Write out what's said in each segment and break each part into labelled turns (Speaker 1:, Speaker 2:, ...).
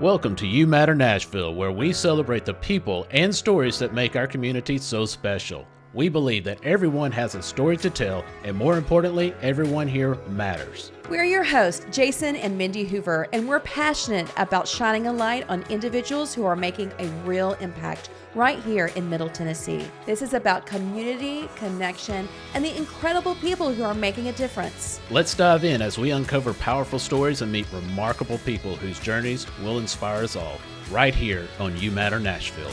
Speaker 1: Welcome to You Matter Nashville, where we celebrate the people and stories that make our community so special. We believe that everyone has a story to tell, and more importantly, everyone here matters.
Speaker 2: We're your hosts, Jason and Mindy Hoover, and we're passionate about shining a light on individuals who are making a real impact right here in Middle Tennessee. This is about community, connection, and the incredible people who are making a difference.
Speaker 1: Let's dive in as we uncover powerful stories and meet remarkable people whose journeys will inspire us all, right here on You Matter Nashville.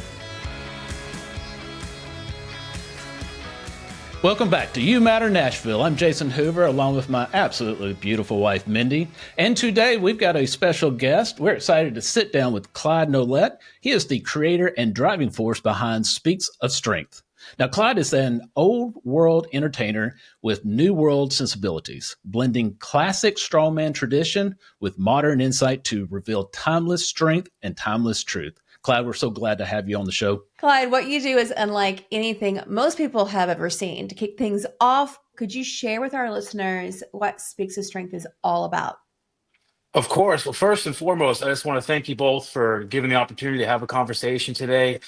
Speaker 1: Welcome back to You Matter Nashville. I'm Jason Hoover, along with my absolutely beautiful wife, Mindy. And today we've got a special guest. We're excited to sit down with Clyde Nolet. He is the creator and driving force behind Speaks of Strength. Now, Clyde is an old world entertainer with new world sensibilities, blending classic strongman tradition with modern insight to reveal timeless strength and timeless truth. Clyde, we're so glad to have you on the show.
Speaker 2: Clyde, what you do is unlike anything most people have ever seen. To kick things off, could you share with our listeners what Speaks of Strength is all about?
Speaker 3: Of course. Well, first and foremost, I just want to thank you both for giving the opportunity to have a conversation today.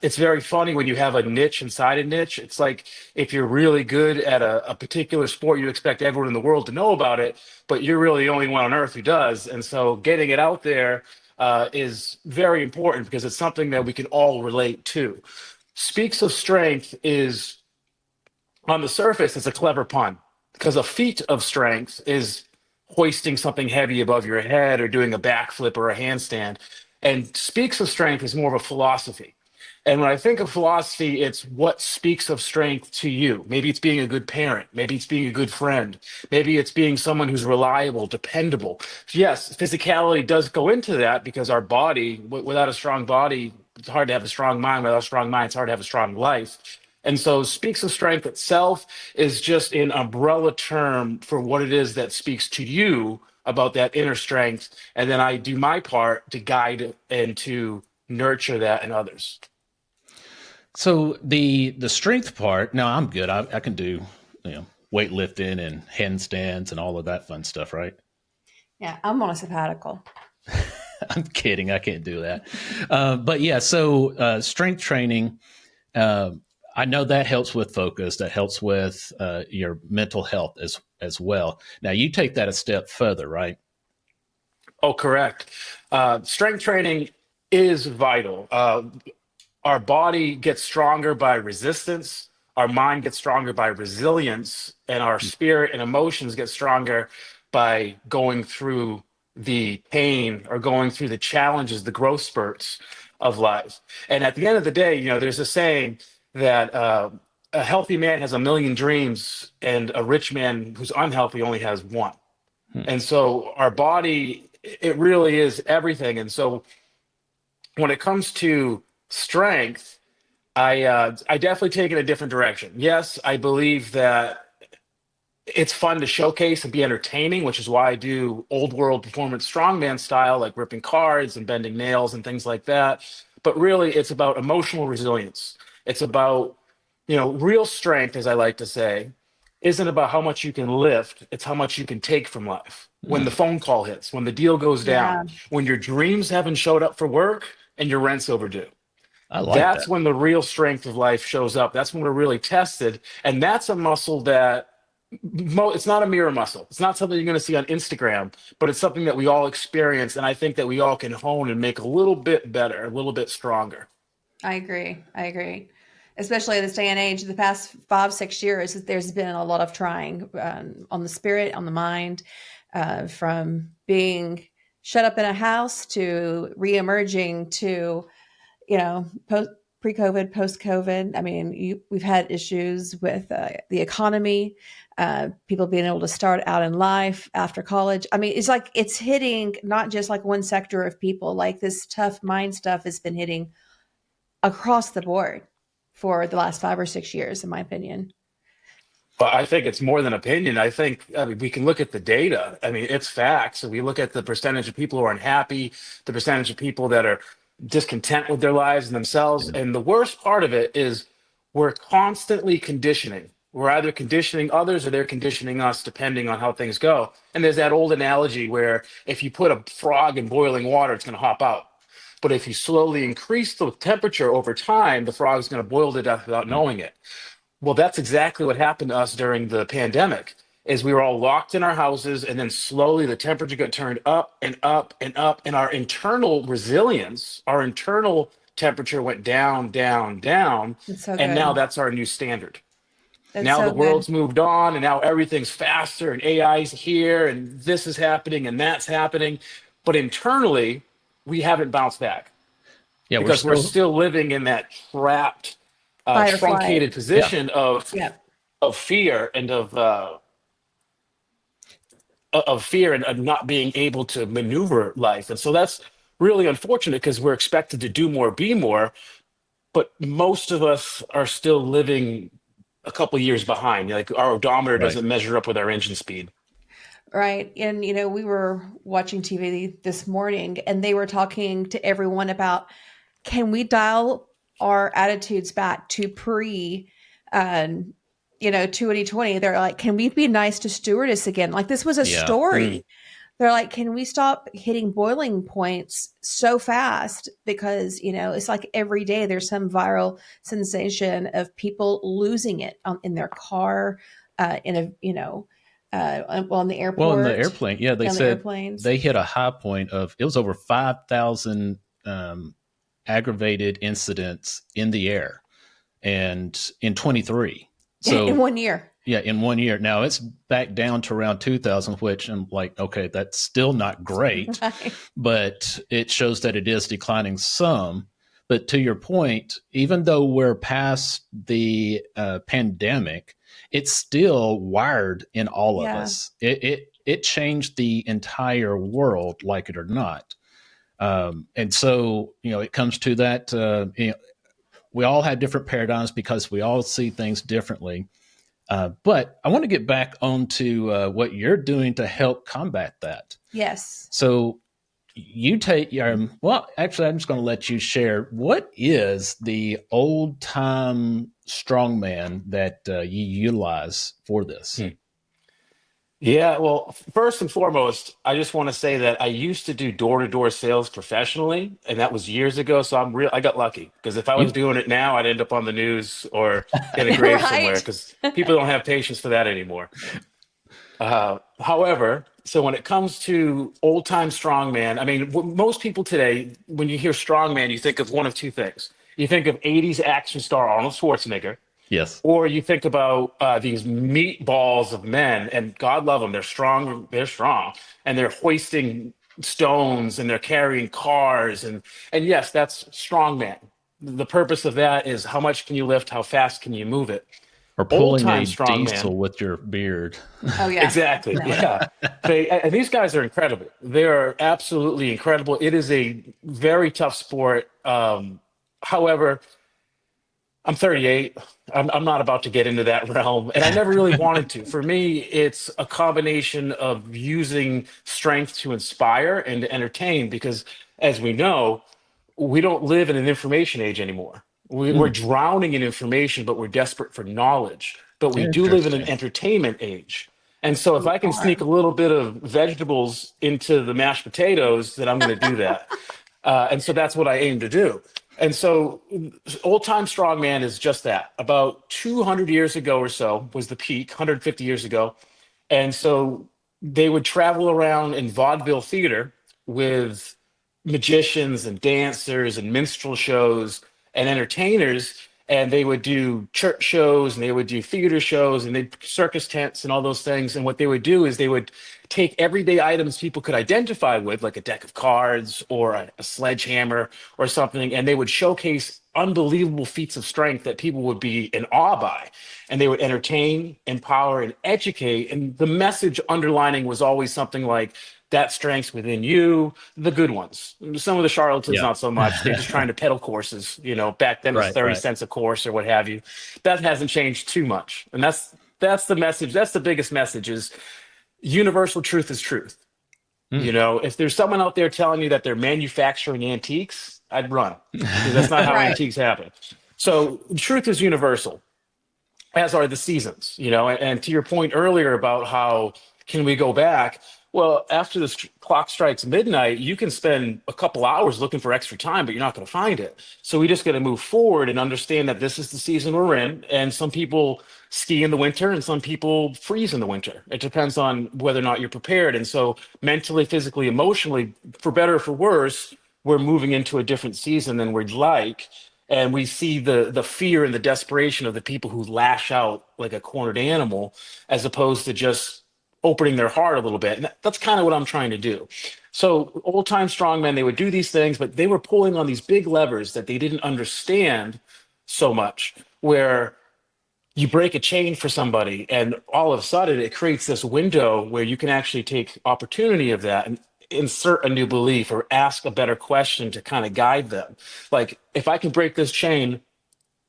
Speaker 3: It's very funny when you have a niche inside a niche. It's like if you're really good at a particular sport, you expect everyone in the world to know about it, but you're really the only one on earth who does. And so getting it out there is very important because it's something that we can all relate to. Speaks of Strength is, on the surface, it's a clever pun because a feat of strength is hoisting something heavy above your head or doing a backflip or a handstand. And Speaks of Strength is more of a philosophy. And when I think of philosophy, it's what speaks of strength to you. Maybe it's being a good parent. Maybe it's being a good friend. Maybe it's being someone who's reliable, dependable. Yes, physicality does go into that because our body, without a strong body, it's hard to have a strong mind. Without a strong mind, it's hard to have a strong life. And so Speaks of Strength itself is just an umbrella term for what it is that speaks to you about that inner strength. And then I do my part to guide and to nurture that in others.
Speaker 1: So the strength part, now I'm good. I can do, weightlifting and handstands and all of that fun stuff, right?
Speaker 2: Yeah, I'm on a sabbatical.
Speaker 1: I'm kidding. I can't do that. But yeah, so strength training, I know that helps with focus. That helps with your mental health as well. Now you take that a step further, right?
Speaker 3: Oh, correct. Strength training is vital. Our body gets stronger by resistance, our mind gets stronger by resilience, and our spirit and emotions get stronger by going through the pain or going through the challenges, the growth spurts of life. And at the end of the day, there's a saying that a healthy man has a million dreams and a rich man who's unhealthy only has one. And so our body, it really is everything. And so when it comes to strength, I definitely take it a different direction. Yes, I believe that it's fun to showcase and be entertaining, which is why I do old world performance strongman style, like ripping cards and bending nails and things like that. But really, it's about emotional resilience. It's about, real strength, as I like to say, isn't about how much you can lift. It's how much you can take from life. When the phone call hits, when the deal goes down, when your dreams haven't showed up for work and your rent's overdue. That's when the real strength of life shows up. That's when we're really tested. And that's a muscle that it's not a mirror muscle. It's not something you're going to see on Instagram, but it's something that we all experience. And I think that we all can hone and make a little bit better, a little bit stronger.
Speaker 2: I agree. Especially in this day and age, the past 5-6 years, there's been a lot of trying on the spirit, on the mind, from being shut up in a house to re-emerging to pre-COVID, post-COVID. I mean, we've had issues with the economy, people being able to start out in life after college. I mean, it's like it's hitting not just like one sector of people. Like this tough mind stuff has been hitting across the board for the last 5 or 6 years, in my opinion.
Speaker 3: But I think it's more than opinion. I mean, we can look at the data. I mean, it's facts. So we look at the percentage of people who are unhappy, the percentage of people that are discontent with their lives and themselves. And the worst part of it is we're constantly conditioning. We're either conditioning others or they're conditioning us, depending on how things go. And there's that old analogy where if you put a frog in boiling water, it's going to hop out. But if you slowly increase the temperature over time, the frog's going to boil to death without knowing it. Well, that's exactly what happened to us during the pandemic, is we were all locked in our houses, and then slowly the temperature got turned up and up and up, and our internal resilience, our internal temperature went down, down, down,
Speaker 2: It's so
Speaker 3: and now
Speaker 2: good.
Speaker 3: that's our new standard.
Speaker 2: That's
Speaker 3: Now
Speaker 2: so
Speaker 3: the
Speaker 2: good.
Speaker 3: world's moved on, and now everything's faster, and AI's here, and this is happening, and that's happening. But internally, we haven't bounced back
Speaker 1: Yeah, we're
Speaker 3: because we're
Speaker 1: still,
Speaker 3: still living in that trapped,
Speaker 2: Fight or flight.
Speaker 3: truncated
Speaker 1: yeah.
Speaker 3: position of
Speaker 2: Yeah.
Speaker 3: fear and of fear and of not being able to maneuver life. And so that's really unfortunate because we're expected to do more, be more, but most of us are still living a couple years behind. Like our odometer
Speaker 1: Right.
Speaker 3: doesn't measure up with our engine speed.
Speaker 2: Right. And, we were watching TV this morning and they were talking to everyone about, can we dial our attitudes back to um, 2020? They're like, can we be nice to stewardess again? Like this was a
Speaker 1: Yeah.
Speaker 2: story. They're like, can we stop hitting boiling points so fast? Because, it's like every day there's some viral sensation of people losing it in their car, in a, on the
Speaker 1: Well, in the
Speaker 2: airport,
Speaker 1: airplane, yeah, they
Speaker 2: on the
Speaker 1: said
Speaker 2: airplanes.
Speaker 1: they hit a high point of it was over 5,000 aggravated incidents in the air, and in 23.
Speaker 2: In
Speaker 1: So
Speaker 2: 1 year.
Speaker 1: yeah, in 1 year. Now it's back down to around 2,000, which I'm like, okay, that's still not great,
Speaker 2: Right.
Speaker 1: but it shows that it is declining some. But to your point, even though we're past the pandemic, it's still wired in all of
Speaker 2: Yeah.
Speaker 1: us. It changed the entire world, like it or not. And so, it comes to that. We all have different paradigms because we all see things differently. But I want to get back onto what you're doing to help combat that.
Speaker 2: Yes.
Speaker 1: So you take well, actually, I'm just going to let you share what is the old time strongman that you utilize for this.
Speaker 3: Yeah, well, first and foremost, I just want to say that I used to do door-to-door sales professionally, and that was years ago. So I got lucky because if I was
Speaker 1: You,
Speaker 3: doing it now, I'd end up on the news or in a grave somewhere
Speaker 2: Right.
Speaker 3: because people don't have patience for that anymore. However, so when it comes to old-time strongman, I mean, most people today, when you hear strongman, you think of one of two things. You think of 80s action star Arnold Schwarzenegger,
Speaker 1: yes,
Speaker 3: or you think about these meatballs of men, and God love them, they're strong, and they're hoisting stones and they're carrying cars, and yes, that's strong man. The purpose of that is how much can you lift, how fast can you move it.
Speaker 1: or
Speaker 3: Old
Speaker 1: pulling
Speaker 3: time
Speaker 1: a
Speaker 3: strong man,
Speaker 1: diesel with your beard.
Speaker 2: Oh yeah.
Speaker 3: exactly,
Speaker 2: Definitely.
Speaker 3: yeah. And these guys are incredible. They are absolutely incredible. It is a very tough sport. However, I'm 38. I'm not about to get into that realm, and I never really wanted to. For me, it's a combination of using strength to inspire and to entertain, because as we know, we don't live in an information age anymore. We're
Speaker 1: Mm,
Speaker 3: drowning in information, but we're desperate for knowledge. But we do live in an
Speaker 1: interesting.
Speaker 3: entertainment age. And so if
Speaker 2: We
Speaker 3: I can
Speaker 2: are.
Speaker 3: sneak a little bit of vegetables into the mashed potatoes, then I'm going to do that. And so that's what I aim to do. And so old time strongman is just that. About 200 years ago or so was the peak, 150 years ago. And so they would travel around in vaudeville theater with magicians and dancers and minstrel shows and entertainers, and they would do church shows and they would do theater shows and they circus tents and all those things. And what they would do is they would take everyday items people could identify with, like a deck of cards or a sledgehammer or something, and they would showcase unbelievable feats of strength that people would be in awe by. And they would entertain, empower, and educate. And the message underlining was always something like, that strength's within you, the good ones. Some of the charlatans,
Speaker 1: Yeah.
Speaker 3: not so much. They're just trying to peddle courses. Back then it was
Speaker 1: Right,
Speaker 3: 30
Speaker 1: right.
Speaker 3: cents a course or what have you. That hasn't changed too much. And that's the message. That's the biggest message, is universal truth is truth.
Speaker 1: Mm.
Speaker 3: If there's someone out there telling you that they're manufacturing antiques, I'd run, because that's not how
Speaker 2: Right.
Speaker 3: antiques happen. So truth is universal. as are the seasons, and to your point earlier about how can we go back? Well, after the clock strikes midnight, you can spend a couple hours looking for extra time, but you're not going to find it. So we just got to move forward and understand that this is the season we're in. And some people ski in the winter and some people freeze in the winter. It depends on whether or not you're prepared. And so mentally, physically, emotionally, for better or for worse, we're moving into a different season than we'd like. And we see the fear and the desperation of the people who lash out like a cornered animal, as opposed to just opening their heart a little bit. And that's kind of what I'm trying to do. So old time strongmen, they would do these things, but they were pulling on these big levers that they didn't understand so much, where you break a chain for somebody and all of a sudden it creates this window where you can actually take opportunity of that and insert a new belief or ask a better question to kind of guide them. Like, if I can break this chain,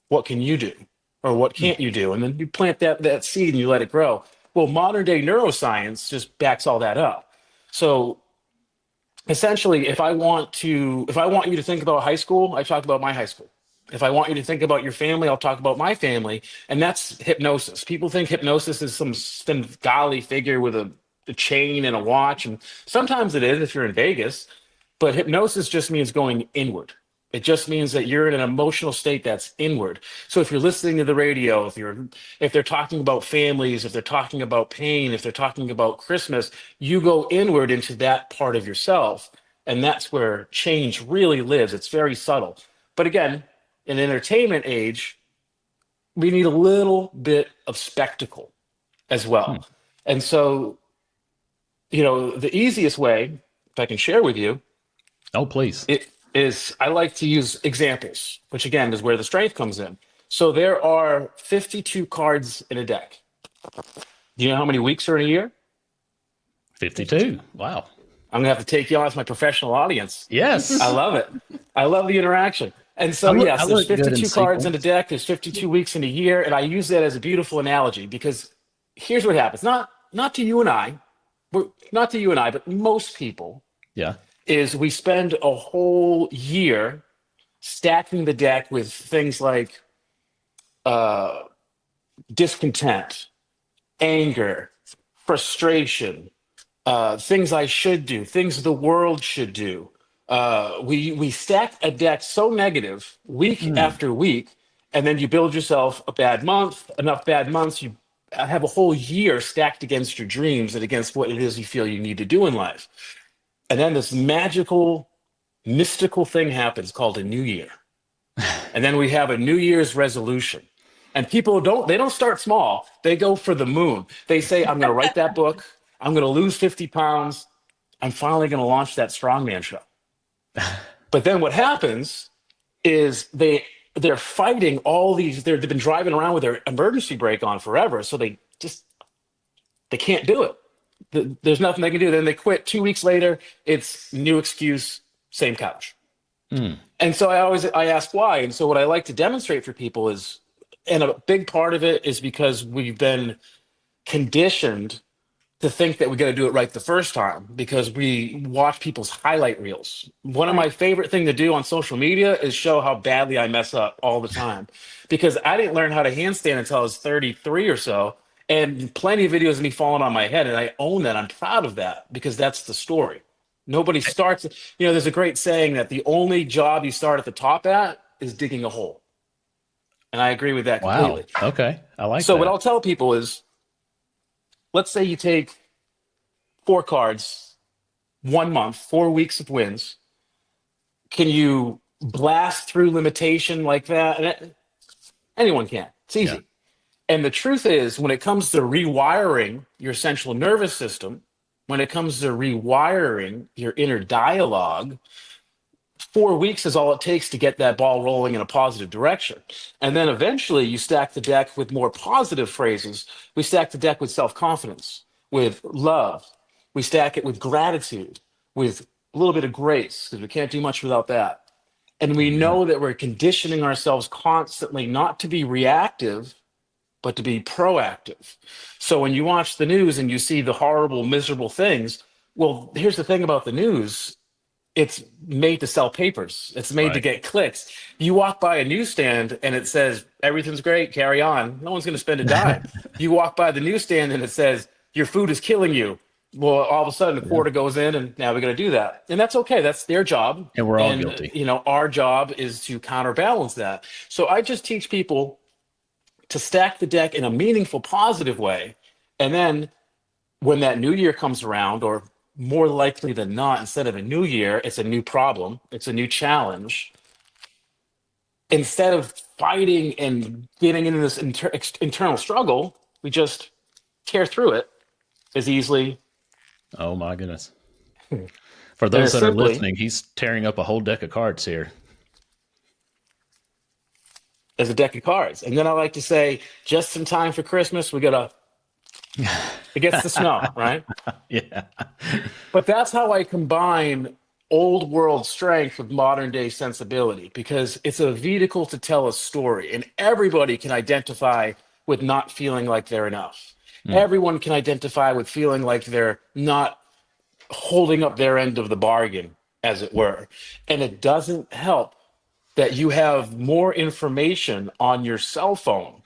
Speaker 3: what can you do? Or what can't you do? And then you plant that seed and you let it grow. Well, modern day neuroscience just backs all that up. So essentially, if I want you to think about high school, I talk about my high school. If I want you to think about your family, I'll talk about my family. And that's hypnosis. People think hypnosis is some Svengali figure with a chain and a watch. And sometimes it is if you're in Vegas. But hypnosis just means going inward. It just means that you're in an emotional state that's inward. So if you're listening to the radio, if they're talking about families, if they're talking about pain, if they're talking about Christmas, you go inward into that part of yourself. And that's where change really lives. It's very subtle. But again, in the entertainment age, we need a little bit of spectacle as well. And so, the easiest way, if I can share with you,
Speaker 1: Oh, please.
Speaker 3: it is I like to use examples, which again is where the strength comes in. So there are 52 cards in a deck. Do you know how many weeks are in a year?
Speaker 1: 52. Wow.
Speaker 3: I'm gonna have to take you on as my professional audience.
Speaker 1: Yes.
Speaker 3: I love it. I love the interaction. And so yes,
Speaker 1: I
Speaker 3: there's
Speaker 1: look good in
Speaker 3: 52 cards in a
Speaker 1: sequence.
Speaker 3: deck. There's 52 weeks in a year, and I use that as a beautiful analogy because here's what happens. Not to you and I, but most people,
Speaker 1: Yeah.
Speaker 3: is we spend a whole year stacking the deck with things like discontent, anger, frustration, things I should do, things the world should do. We stack a deck so negative week after week, and then you build yourself a bad month, enough bad months, you have a whole year stacked against your dreams and against what it is you feel you need to do in life. And then this magical, mystical thing happens called a new year. And then we have a New Year's resolution. And people don't start small. They go for the moon. They say, I'm going to write that book. I'm going to lose 50 pounds. I'm finally going to launch that Strongman show. But then what happens is they're fighting all these, they've been driving around with their emergency brake on forever. So they can't do it. There's nothing they can do. Then they quit. 2 weeks later, it's new excuse, same couch. And so I ask why. And so what I like to demonstrate for people is, and a big part of it is because we've been conditioned to think that we got to do it right the first time because we watch people's highlight reels. One of my favorite thing to do on social media is show how badly I mess up all the time because I didn't learn how to handstand until I was 33 or so. And plenty of videos of me falling on my head. And I own that. I'm proud of that because that's the story. Nobody starts, there's a great saying that the only job you start at the top at is digging a hole. And I agree with that completely.
Speaker 1: Wow. Okay. I like that.
Speaker 3: So what I'll tell people is, let's say you take 4 cards, 1 month, 4 weeks of wins. Can you blast through limitation like that? And anyone can. It's easy. Yeah. And the truth is, when it comes to rewiring your central nervous system, when it comes to rewiring your inner dialogue, 4 weeks is all it takes to get that ball rolling in a positive direction. And then eventually you stack the deck with more positive phrases. We stack the deck with self-confidence, with love. We stack it with gratitude, with a little bit of grace, because we can't do much without that. And we know that we're conditioning ourselves constantly not to be reactive, but to be proactive. So when you watch the news and you see the horrible, miserable things, well, here's the thing about the news. it's made to sell papers. It's made to
Speaker 1: Right.
Speaker 3: get clicks. You walk by a newsstand and it says, everything's great, carry on. No one's going to spend a dime. You walk by the newsstand and it says, your food is killing you. Well, all of a sudden, a
Speaker 1: Yeah.
Speaker 3: quarter goes in, and now we're going to do that. And that's okay. That's their job.
Speaker 1: And we're all
Speaker 3: And,
Speaker 1: guilty.
Speaker 3: our job is to counterbalance that. So I just teach people to stack the deck in a meaningful, positive way. And then when that new year comes around, or more likely than not, instead of a new year, it's a new problem, it's a new challenge. Instead of fighting and getting into this internal struggle, we just tear through it as easily
Speaker 1: Oh my goodness. For
Speaker 3: and
Speaker 1: those
Speaker 3: as
Speaker 1: that are
Speaker 3: simply
Speaker 1: listening, he's tearing up a whole deck of cards here.
Speaker 3: as a deck of cards. And then I like to say, just in time for Christmas, it gets to snow, right?
Speaker 1: Yeah.
Speaker 3: But that's how I combine old world strength with modern day sensibility, because it's a vehicle to tell a story, and everybody can identify with not feeling like they're enough.
Speaker 1: Mm.
Speaker 3: Everyone can identify with feeling like they're not holding up their end of the bargain, as it were. And it doesn't help that you have more information on your cell phone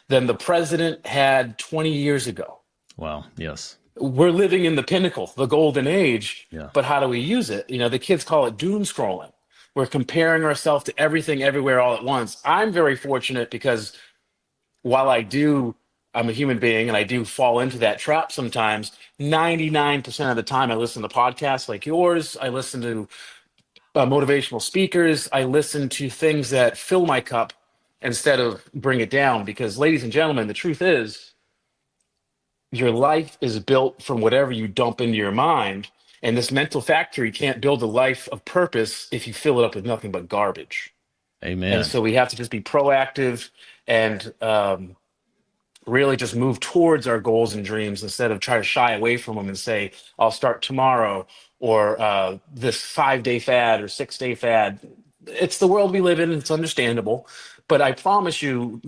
Speaker 3: than the president had 20 years ago.
Speaker 1: Wow. Yes.
Speaker 3: We're living in the pinnacle, the golden age,
Speaker 1: Yeah.
Speaker 3: but how do we use it? The kids call it doom scrolling. We're comparing ourselves to everything, everywhere, all at once. I'm very fortunate because while I'm a human being and I do fall into that trap sometimes, 99% of the time I listen to podcasts like yours. I listen to motivational speakers. I listen to things that fill my cup instead of bring it down. Because, ladies and gentlemen, the truth is, your life is built from whatever you dump into your mind. And this mental factory can't build a life of purpose if you fill it up with nothing but garbage. And
Speaker 1: Amen.
Speaker 3: so we have to just be proactive and really just move towards our goals and dreams instead of try to shy away from them and say, I'll start tomorrow, or this 5-day fad or 6-day fad. It's the world we live in. It's understandable. But I promise you,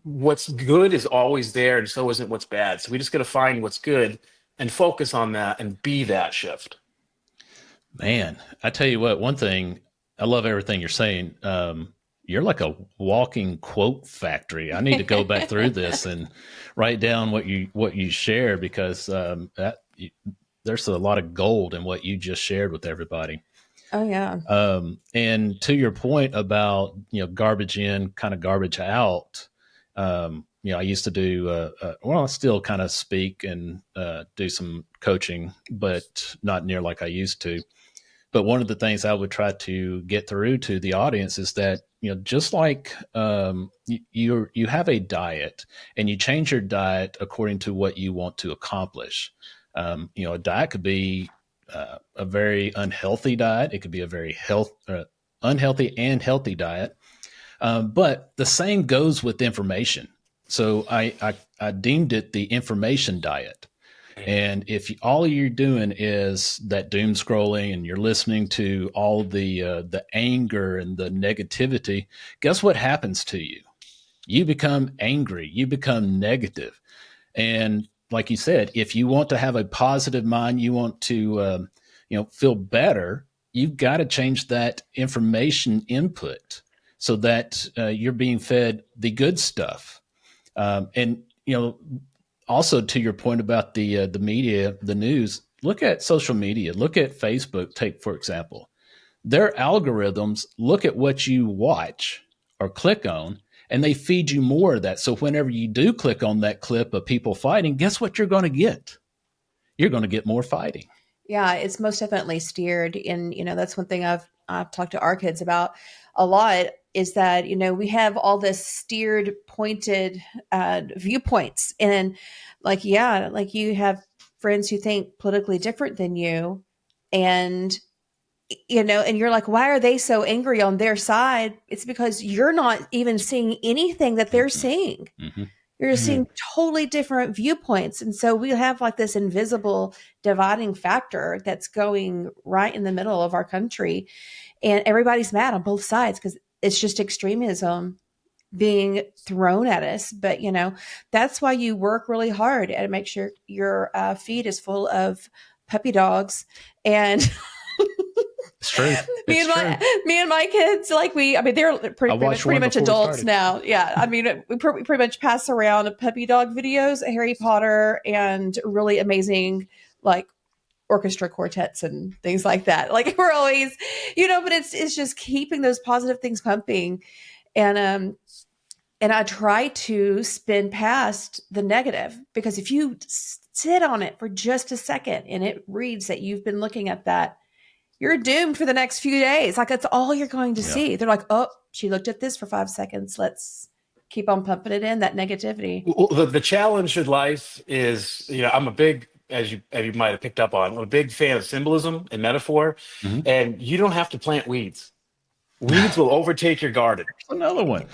Speaker 3: what's good is always there, and so isn't what's bad. So we just got to find what's good and focus on that and be that shift.
Speaker 1: Man, I tell you what, one thing, I love everything you're saying. You're like a walking quote factory. I need to go back through this and write down what you share, because there's a lot of gold in what you just shared with everybody.
Speaker 2: Oh yeah.
Speaker 1: And to your point about, garbage in, kind of garbage out. I used to do, I still kind of speak and do some coaching, but not near like I used to. But one of the things I would try to get through to the audience is that, just like you have a diet and you change your diet according to what you want to accomplish. A diet could be a very unhealthy diet. It could be a very unhealthy and healthy diet. But the same goes with information. So I deemed it the information diet. And if all you're doing is that doom scrolling and you're listening to all the anger and the negativity, guess what happens to you? You become angry. You become negative. And like you said, if you want to have a positive mind, you want to feel better, you've got to change that information input so that you're being fed the good stuff. And also, to your point about the media, the news, look at social media, look at Facebook, take, for example. Their algorithms look at what you watch or click on, and they feed you more of that. So whenever you do click on that clip of people fighting, guess what you're going to get? You're going to get more fighting.
Speaker 2: Yeah, it's most definitely steered. And, that's one thing I've talked to our kids about a lot, is that, we have all this steered, pointed viewpoints. And like you have friends who think politically different than you. And, and you're like, why are they so angry on their side? It's because you're not even seeing anything that they're seeing.
Speaker 1: Mm-hmm.
Speaker 2: You're just seeing totally different viewpoints. And so we have like this invisible dividing factor that's going right in the middle of our country. And everybody's mad on both sides because it's just extremism being thrown at us. But, that's why you work really hard and make sure your feed is full of puppy dogs and
Speaker 1: It's true.
Speaker 2: me
Speaker 1: It's true.
Speaker 2: and my kids, they're
Speaker 1: I
Speaker 2: pretty
Speaker 1: watched
Speaker 2: much
Speaker 1: one before we
Speaker 2: adults
Speaker 1: started.
Speaker 2: now. Yeah, I mean, we pretty much pass around puppy dog videos, Harry Potter, and really amazing like orchestra quartets and things like that. Like we're always, but it's just keeping those positive things pumping, and I try to spin past the negative, because if you sit on it for just a second and it reads that you've been looking at that, you're doomed for the next few days. Like that's all you're going to see. They're like, oh, she looked at this for 5 seconds. Let's keep on pumping it in, that negativity.
Speaker 3: Well, the challenge in life is, I'm a big, as you might have picked up on, I'm a big fan of symbolism and metaphor,
Speaker 1: Mhm.
Speaker 3: and you don't have to plant weeds. Weeds will overtake your garden.
Speaker 1: Another one.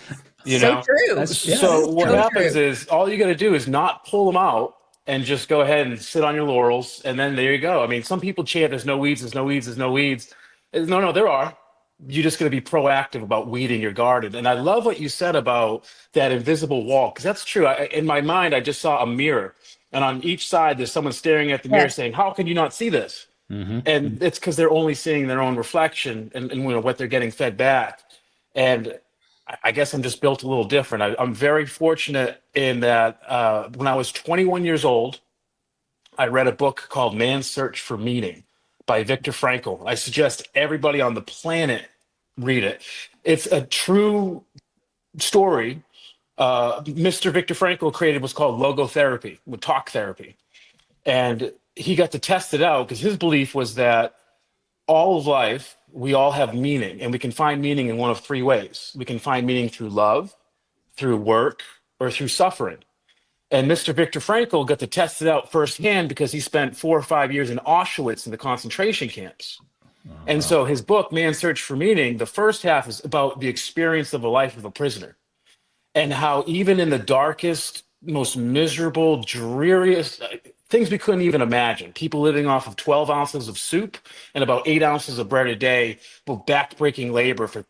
Speaker 3: You
Speaker 2: So
Speaker 3: know,
Speaker 2: true.
Speaker 3: so what
Speaker 2: So
Speaker 3: happens
Speaker 2: true.
Speaker 3: is all you got to do is not pull them out and just go ahead and sit on your laurels, and then there you go. I mean, some people chant, "There's no weeds, there's no weeds, there's no weeds." No, there are. You're just going to be proactive about weeding your garden. And I love what you said about that invisible wall, because that's true. In my mind, I just saw a mirror, and on each side, there's someone staring at the mirror
Speaker 2: Yes.
Speaker 3: saying, "How can you not see this?"
Speaker 1: Mm-hmm.
Speaker 3: And it's because they're only seeing their own reflection and what they're getting fed back. And I guess I'm just built a little different. I'm very fortunate in that when I was 21 years old, I read a book called Man's Search for Meaning by Viktor Frankl. I suggest everybody on the planet read it. It's a true story. Mr. Viktor Frankl created what's called logotherapy, with talk therapy. And he got to test it out because his belief was that all of life, we all have meaning, and we can find meaning in one of three ways. We can find meaning through love, through work, or through suffering. And Mr. Viktor Frankl got to test it out firsthand because he spent 4 or 5 years in Auschwitz in the concentration camps. And
Speaker 1: Wow.
Speaker 3: so his book, Man's Search for Meaning, the first half is about the experience of the life of a prisoner, and how even in the darkest, most miserable, dreariest things we couldn't even imagine, people living off of 12 ounces of soup and about 8 ounces of bread a day, with backbreaking labor for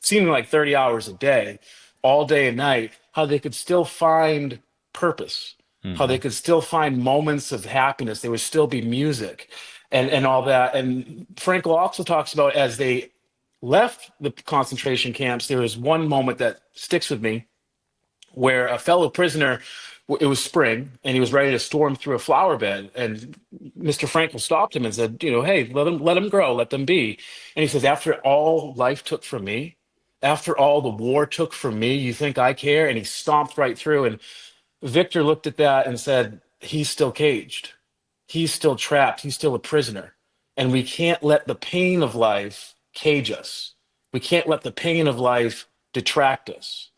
Speaker 3: seeming like 30 hours a day, all day and night, how they could still find purpose, how
Speaker 1: Mm-hmm.
Speaker 3: they could still find moments of happiness. There would still be music and all that. And Frankl also talks about as they left the concentration camps, there was one moment that sticks with me where a fellow prisoner, it was spring, and he was ready to storm through a flower bed. And Mr. Frankl stopped him and said, hey, let them grow, let them be. And he says, after all life took from me, after all the war took from me, you think I care? And he stomped right through. And Victor looked at that and said, he's still caged. He's still trapped. He's still a prisoner. And we can't let the pain of life cage us. We can't let the pain of life detract us.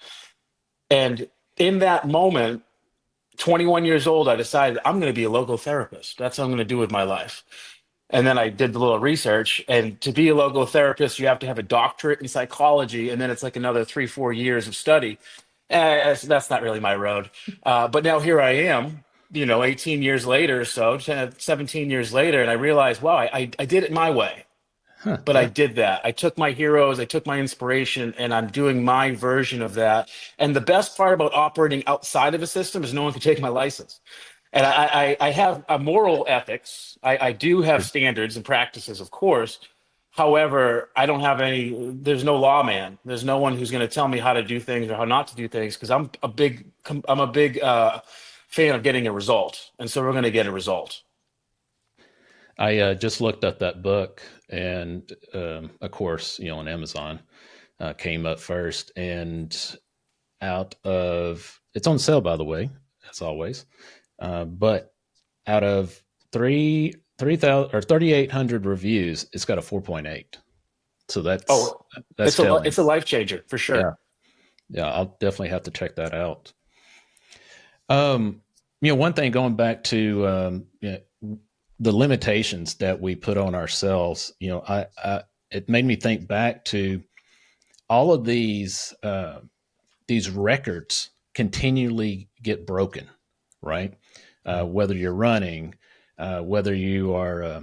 Speaker 3: And in that moment, 21 years old, I decided I'm going to be a logotherapist. That's what I'm going to do with my life. And then I did the little research. And to be a logotherapist, you have to have a doctorate in psychology. And then it's like another 3-4 years of study. That's not really my road. But now here I am, 18 years later or so, 17 years later. And I realized, wow, I did it my way.
Speaker 1: Huh,
Speaker 3: But I
Speaker 1: yeah.
Speaker 3: did that. I took my heroes, I took my inspiration, and I'm doing my version of that. And the best part about operating outside of a system is no one can take my license. And I have a moral ethics. I do have standards and practices, of course. However, I don't have there's no lawman. There's no one who's going to tell me how to do things or how not to do things, because I'm a big fan of getting a result. And so we're going to get a result.
Speaker 1: I just looked up that book, and of course, on Amazon came up first, and it's on sale, by the way, as always. But out of 3,800 reviews, it's got a 4.8. So
Speaker 3: Oh,
Speaker 1: that's telling.
Speaker 3: it's a life changer for sure.
Speaker 1: Yeah, yeah, I'll definitely have to check that out. One thing, going back to the limitations that we put on ourselves, it made me think back to all of these records continually get broken, right? Whether you're running, whether you are,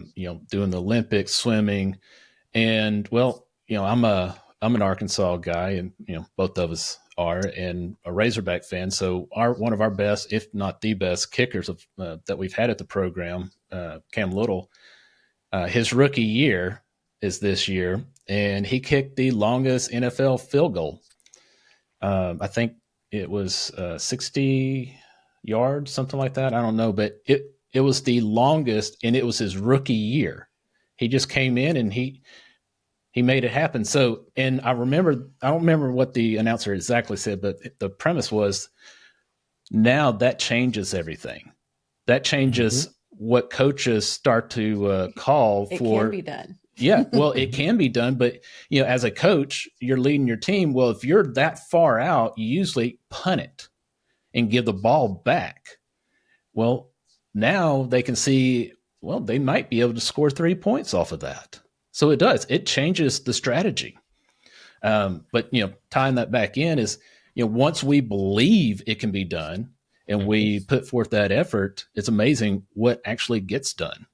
Speaker 1: doing the Olympics, swimming, and I'm an Arkansas guy, and both of us are, and a Razorback fan. So one of our best, if not the best, kickers that we've had at the program, Cam Little, his rookie year, is this year, and he kicked the longest NFL field goal. I think it was 60 yards, something like that. I don't know, but it was the longest, and it was his rookie year. He just came in and he made it happen. So, and I don't remember what the announcer exactly said, but the premise was now that changes everything. That changes what coaches start to call
Speaker 2: It
Speaker 1: for.
Speaker 2: can be done.
Speaker 1: Yeah, well, it can be done, but as a coach, you're leading your team. Well, if you're that far out, you usually punt it and give the ball back. Well, now they can see, well, they might be able to score 3 points off of that. So it does. It changes the strategy. But tying that back in is, once we believe it can be done and we put forth that effort, it's amazing what actually gets done.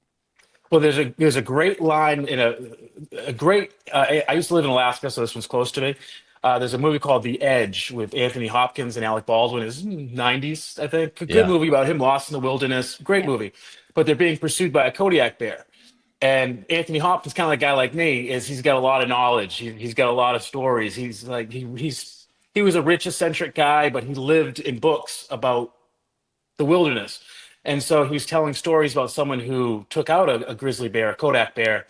Speaker 3: Well, there's a great line in a great. I used to live in Alaska, so this one's close to me. There's a movie called The Edge with Anthony Hopkins and Alec Baldwin. It's 90s, I think. A good movie about him lost in the wilderness. Great movie. But they're being pursued by a Kodiak bear. And Anthony Hopkins, kind of like a guy like me, he's got a lot of knowledge. He's got a lot of stories. He's like he was a rich, eccentric guy, but he lived in books about the wilderness. And so he was telling stories about someone who took out a grizzly bear, a Kodak bear,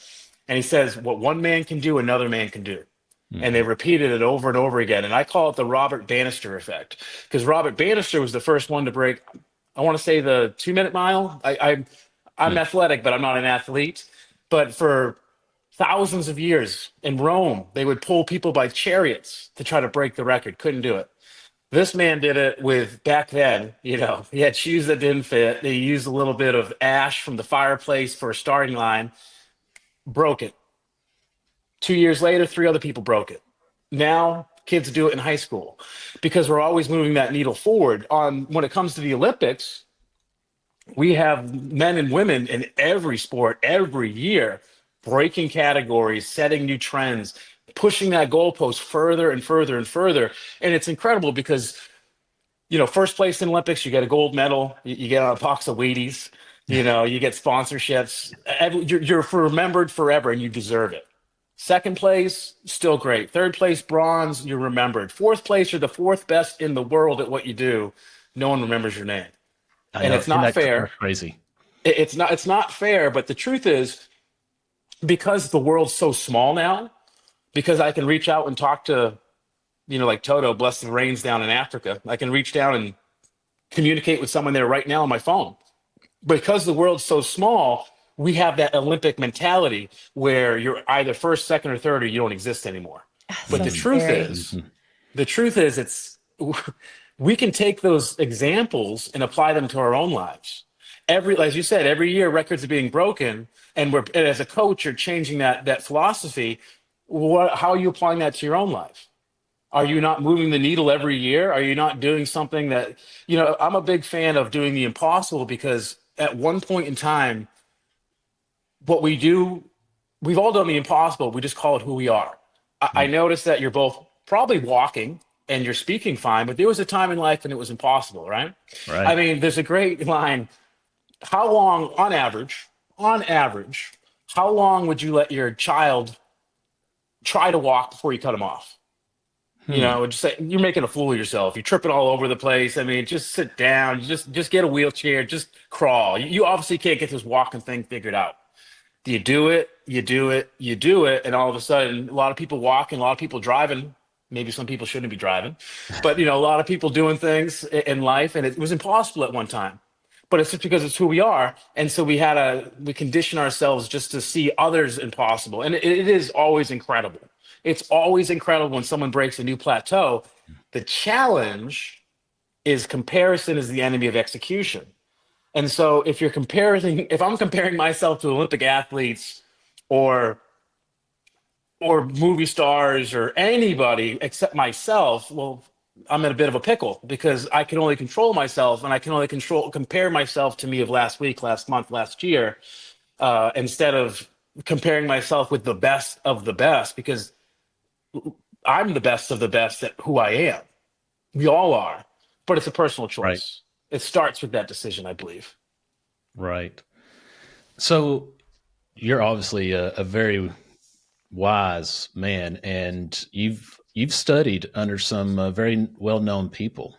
Speaker 3: and he says, what one man can do, another man can do. And they repeated it over and over again. And I call it the Robert Bannister effect, because Robert Bannister was the first one to break, I want to say, the 2-minute mile. I'm athletic, but I'm not an athlete. But for thousands of years in Rome, they would pull people by chariots to try to break the record. Couldn't do it. This man did it with, back then, he had shoes that didn't fit. They used a little bit of ash from the fireplace for a starting line, broke it. 2 years later, 3 other people broke it. Now kids do it in high school because we're always moving that needle forward. When it comes to the Olympics, we have men and women in every sport every year breaking categories, setting new trends, pushing that goalpost further and further and further. And it's incredible because, first place in Olympics, you get a gold medal, you get a box of Wheaties, you get sponsorships. You're remembered forever and you deserve it. Second place, still great. Third place, bronze, you're remembered. Fourth place, you're the fourth best in the world at what you do. No one remembers your name. And it's not fair.
Speaker 1: That's crazy.
Speaker 3: It's not fair, but the truth is, because the world's so small now, because I can reach out and talk to, like Toto, bless the rains down in Africa. I can reach down and communicate with someone there right now on my phone. Because the world's so small, we have that Olympic mentality where you're either first, second, or third, or you don't exist anymore. But the truth is, we can take those examples and apply them to our own lives. As you said, every year records are being broken, and as a coach, you're changing that philosophy. How are you applying that to your own life? Are you not moving the needle every year? Are you not doing something that, I'm a big fan of doing the impossible, because at one point in time, what we do, we've all done the impossible. We just call it who we are. I noticed that you're both probably walking and you're speaking fine, but there was a time in life when it was impossible, right?
Speaker 1: Right.
Speaker 3: I mean, there's a great line. How long, on average, how long would you let your child try to walk before you cut them off? Just say, you're making a fool of yourself. You're tripping all over the place. I mean, just sit down. Just get a wheelchair. Just crawl. You obviously can't get this walking thing figured out. You do it, and all of a sudden, a lot of people walking, a lot of people driving. Maybe some people shouldn't be driving, but a lot of people doing things in life, and it was impossible at one time. But it's just because it's who we are, and so we condition ourselves just to see others impossible, and it is always incredible. It's always incredible when someone breaks a new plateau. The challenge is comparison is the enemy of execution. And so if I'm comparing myself to Olympic athletes or movie stars or anybody except myself, well, I'm in a bit of a pickle, because I can only control myself, and I can only compare myself to me of last week, last month, last year, instead of comparing myself with the best of the best, because I'm the best of the best at who I am. We all are, but it's a personal choice.
Speaker 1: Right.
Speaker 3: It starts with that decision, I believe.
Speaker 1: Right. So you're obviously a very Wise man, and you've studied under some very well known people.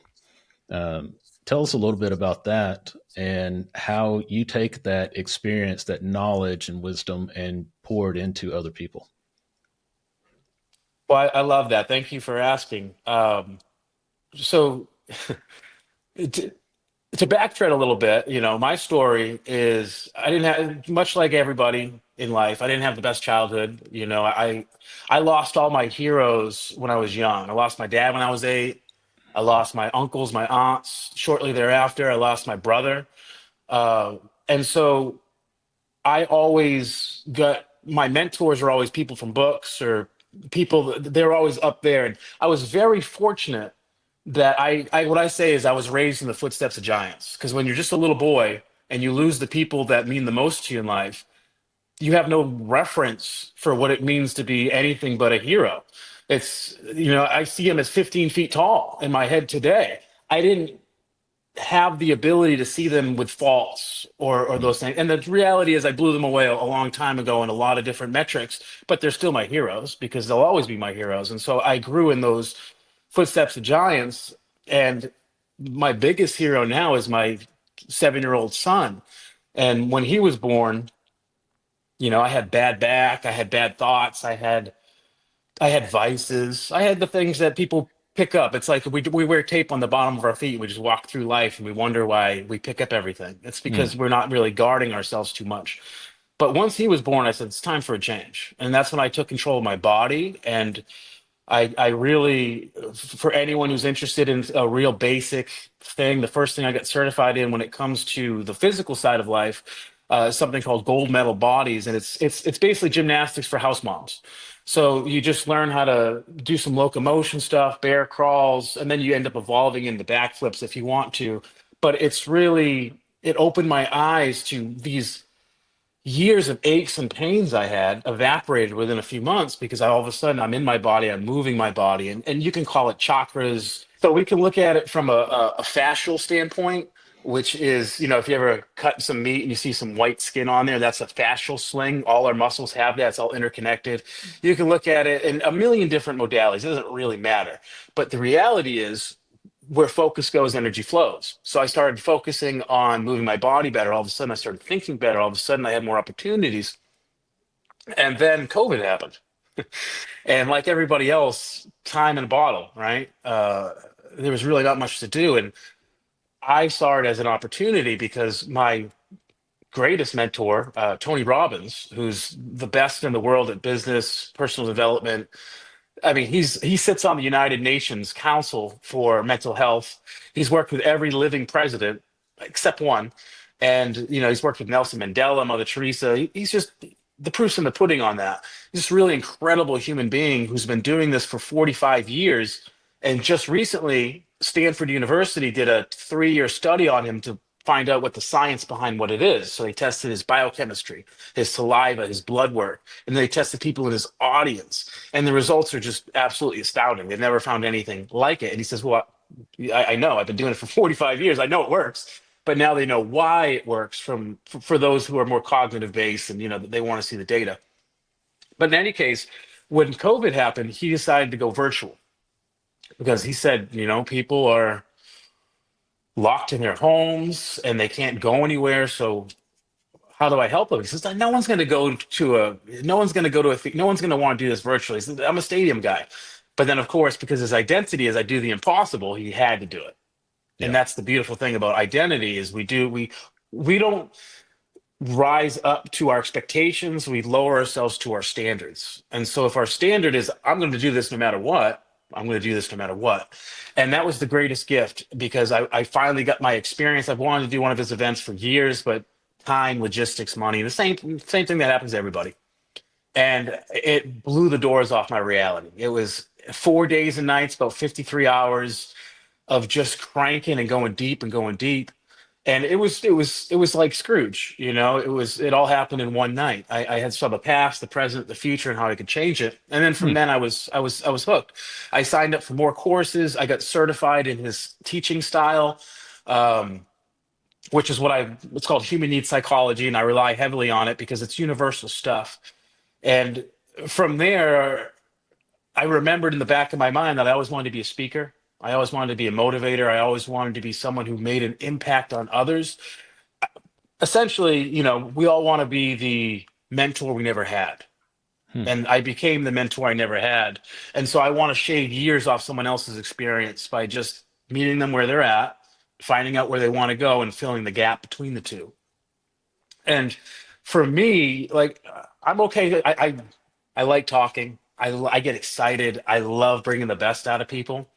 Speaker 1: Um, Tell us a little bit about that and how you take that experience, that knowledge and wisdom, and pour it into other people.
Speaker 3: Well, I love that. Thank you for asking. So to, to backtrack a little bit, my story is I didn't have much like everybody in life. I didn't have the best childhood. I lost all my heroes when I was young. I lost my dad when I was 8. I lost my uncles, my aunts. Shortly thereafter, I lost my brother. Uh, and so I always got my mentors are always people from books or people, they're always up there. And I was very fortunate that what I say is I was raised in the footsteps of giants. Because when you're just a little boy and you lose the people that mean the most to you in life, you have no reference for what it means to be anything but a hero. I see him as 15 feet tall in my head today. I didn't have the ability to see them with faults or
Speaker 1: Mm.
Speaker 3: those things. And the reality is I blew them away a long time ago in a lot of different metrics, but they're still my heroes because they'll always be my heroes. And so I grew in those footsteps of giants. And my biggest hero now is my 7-year-old son. And when he was born, I had bad back, I had bad thoughts, I had vices. I had the things that people pick up. It's like we wear tape on the bottom of our feet. We just walk through life and we wonder why we pick up everything. It's
Speaker 1: Mm.
Speaker 3: because we're not really guarding ourselves too much. But once he was born, I said, it's time for a change. And that's when I took control of my body. And I really, for anyone who's interested in a real basic thing, the first thing I got certified in when it comes to the physical side of life is something called gold medal bodies, and it's basically gymnastics for house moms. So you just learn how to do some locomotion stuff, bear crawls, and then you end up evolving into backflips if you want to. But it opened my eyes to these years of aches and pains I had evaporated within a few months because all of a sudden I'm in my body, I'm moving my body, and you can call it chakras. So we can look at it from a fascial standpoint, which is, if you ever cut some meat and you see some white skin on there, that's a fascial sling. All our muscles have that, it's all interconnected. You can look at it in a million different modalities. It doesn't really matter. But the reality is, where focus goes, energy flows. So I started focusing on moving my body better. All of a sudden, I started thinking better. All of a sudden, I had more opportunities. And then COVID happened. And like everybody else, time in a bottle, right? There was really not much to do. And I saw it as an opportunity because my greatest mentor, Tony Robbins, who's the best in the world at business, personal development, I mean, he sits on the United Nations Council for Mental Health. He's worked with every living president except one, and he's worked with Nelson Mandela, Mother Teresa. He's just the proof's in the pudding on that. He's just a really incredible human being who's been doing this for 45 years, and just recently, Stanford University did a 3-year study on him to find out what the science behind what it is. So they tested his biochemistry, his saliva, his blood work, and they tested people in his audience. And the results are just absolutely astounding. They've never found anything like it. And he says, well, I know, I've been doing it for 45 years. I know it works. But now they know why it works for those who are more cognitive based and they want to see the data. But in any case, when COVID happened, he decided to go virtual because he said, people are locked in their homes and they can't go anywhere. So how do I help them? He says, no one's going to go to no one's going to go to no one's going to want to do this virtually. He says, I'm a stadium guy. But then, of course, because his identity is I do the impossible, he had to do it. And
Speaker 1: Yeah.
Speaker 3: that's the beautiful thing about identity is we don't rise up to our expectations. We lower ourselves to our standards. And so if our standard is I'm going to do this no matter what, I'm going to do this no matter what. And that was the greatest gift because I finally got my experience. I've wanted to do one of his events for years, but time, logistics, money, the same thing that happens to everybody. And it blew the doors off my reality. It was 4 days and nights, about 53 hours of just cranking and going deep and going deep. And it was like Scrooge, it all happened in one night. I had saw the past, the present, the future, and how I could change it. And then from
Speaker 1: Hmm.
Speaker 3: then I was hooked. I signed up for more courses. I got certified in his teaching style, um, which is it's called human needs psychology, and I rely heavily on it because it's universal stuff. And from there, I remembered in the back of my mind that I always wanted to be a speaker. I always wanted to be a motivator. I always wanted to be someone who made an impact on others. Essentially, we all want to be the mentor we never had.
Speaker 1: Hmm.
Speaker 3: And I became the mentor I never had. And so I want to shave years off someone else's experience by just meeting them where they're at, finding out where they want to go, and filling the gap between the two. And for me, like, I'm okay. I like talking. I get excited. I love bringing the best out of people.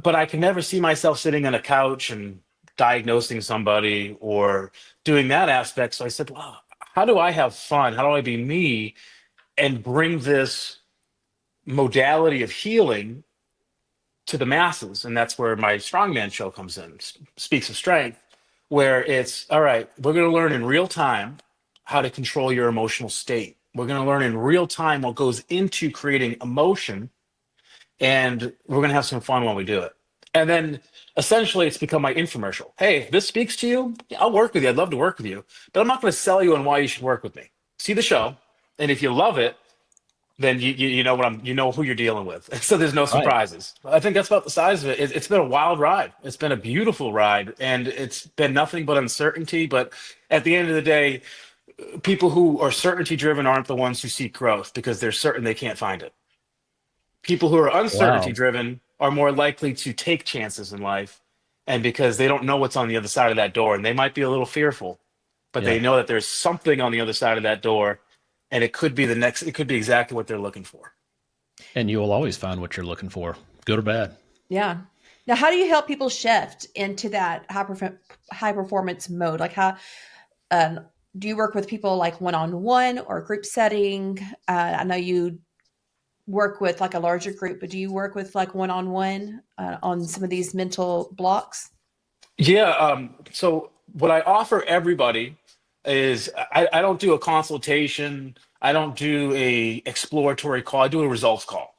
Speaker 3: But I can never see myself sitting on a couch and diagnosing somebody or doing that aspect. So I said, well, how do I have fun? How do I be me and bring this modality of healing to the masses? And that's where my Strongman show comes in, Speaks of Strength, where it's, all right, we're going to learn in real time how to control your emotional state. We're going to learn in real time what goes into creating emotion, and we're going to have some fun while we do it. And then essentially it's become my infomercial. Hey, if this speaks to you, yeah, I'll work with you. I'd love to work with you, but I'm not going to sell you on why you should work with me. See the show, and if you love it, then you know you know who you're dealing with. So there's no
Speaker 1: Right.
Speaker 3: surprises. I think that's about the size of it. It's been a wild ride. It's been a beautiful ride, and it's been nothing but uncertainty. But at the end of the day, people who are certainty driven aren't the ones who seek growth because they're certain they can't find it. People who are uncertainty
Speaker 1: Wow.
Speaker 3: driven are more likely to take chances in life, and because they don't know what's on the other side of that door, and they might be a little fearful, but
Speaker 1: Yeah.
Speaker 3: they know that there's something on the other side of that door, and it could be it could be exactly what they're looking for.
Speaker 1: And you will always find what you're looking for, good or bad.
Speaker 2: Yeah. Now, how do you help people shift into that high performance mode? Like, how do you work with people like one-on-one or group setting? I know you work with like a larger group, but do you work with like one-on-one on some of these mental blocks?
Speaker 3: Yeah. So what I offer everybody is I don't do a consultation. I don't do a exploratory call. I do a results call,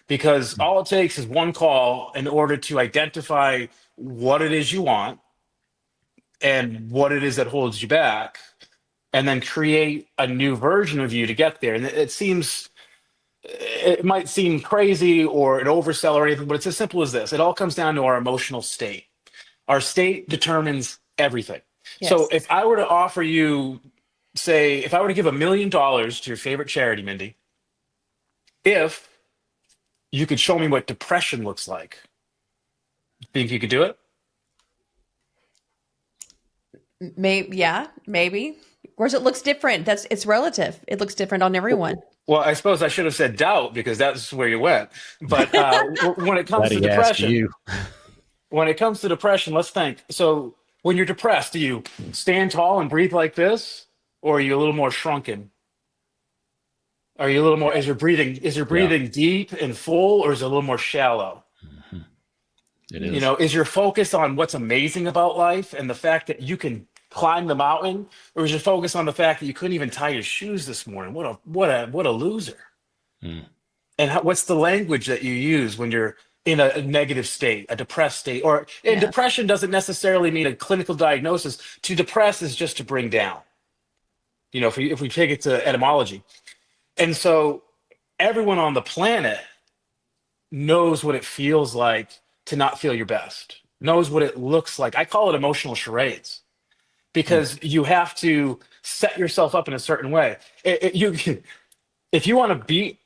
Speaker 3: because all it takes is one call in order to identify what it is you want and what it is that holds you back, and then create a new version of you to get there. And it might seem crazy or an oversell or anything, but it's as simple as this. It all comes down to our emotional state. Our state determines everything. So
Speaker 2: Yes.
Speaker 3: if I were to offer you, say, if I were to give $1 million to your favorite charity, Mindy, if you could show me what depression looks like, think you could do it?
Speaker 2: Maybe, yeah, maybe. Of course, it looks different. It's relative. It looks different on everyone.
Speaker 3: Well, I suppose I should have said doubt, because that's where you went. But when it comes
Speaker 1: Glad
Speaker 3: to
Speaker 1: he asked
Speaker 3: depression,
Speaker 1: you.
Speaker 3: let's think. So when you're depressed, do you stand tall and breathe like this, or are you a little more shrunken? Are you a little more? Is your
Speaker 1: Yeah,
Speaker 3: breathing deep and full, or is it a little more shallow?
Speaker 1: it is.
Speaker 3: Is your focus on what's amazing about life and the fact that you can climb the mountain, or is your focus on the fact that you couldn't even tie your shoes this morning? What a loser!
Speaker 1: Hmm.
Speaker 3: And what's the language that you use when you're in a negative state, a depressed state? And
Speaker 2: Yeah.
Speaker 3: depression doesn't necessarily mean a clinical diagnosis. To depress is just to bring down. If we take it to etymology, and so everyone on the planet knows what it feels like to not feel your best, knows what it looks like. I call it emotional charades,
Speaker 1: Hmm.
Speaker 3: because you have to set yourself up in a certain way. If you want to beat,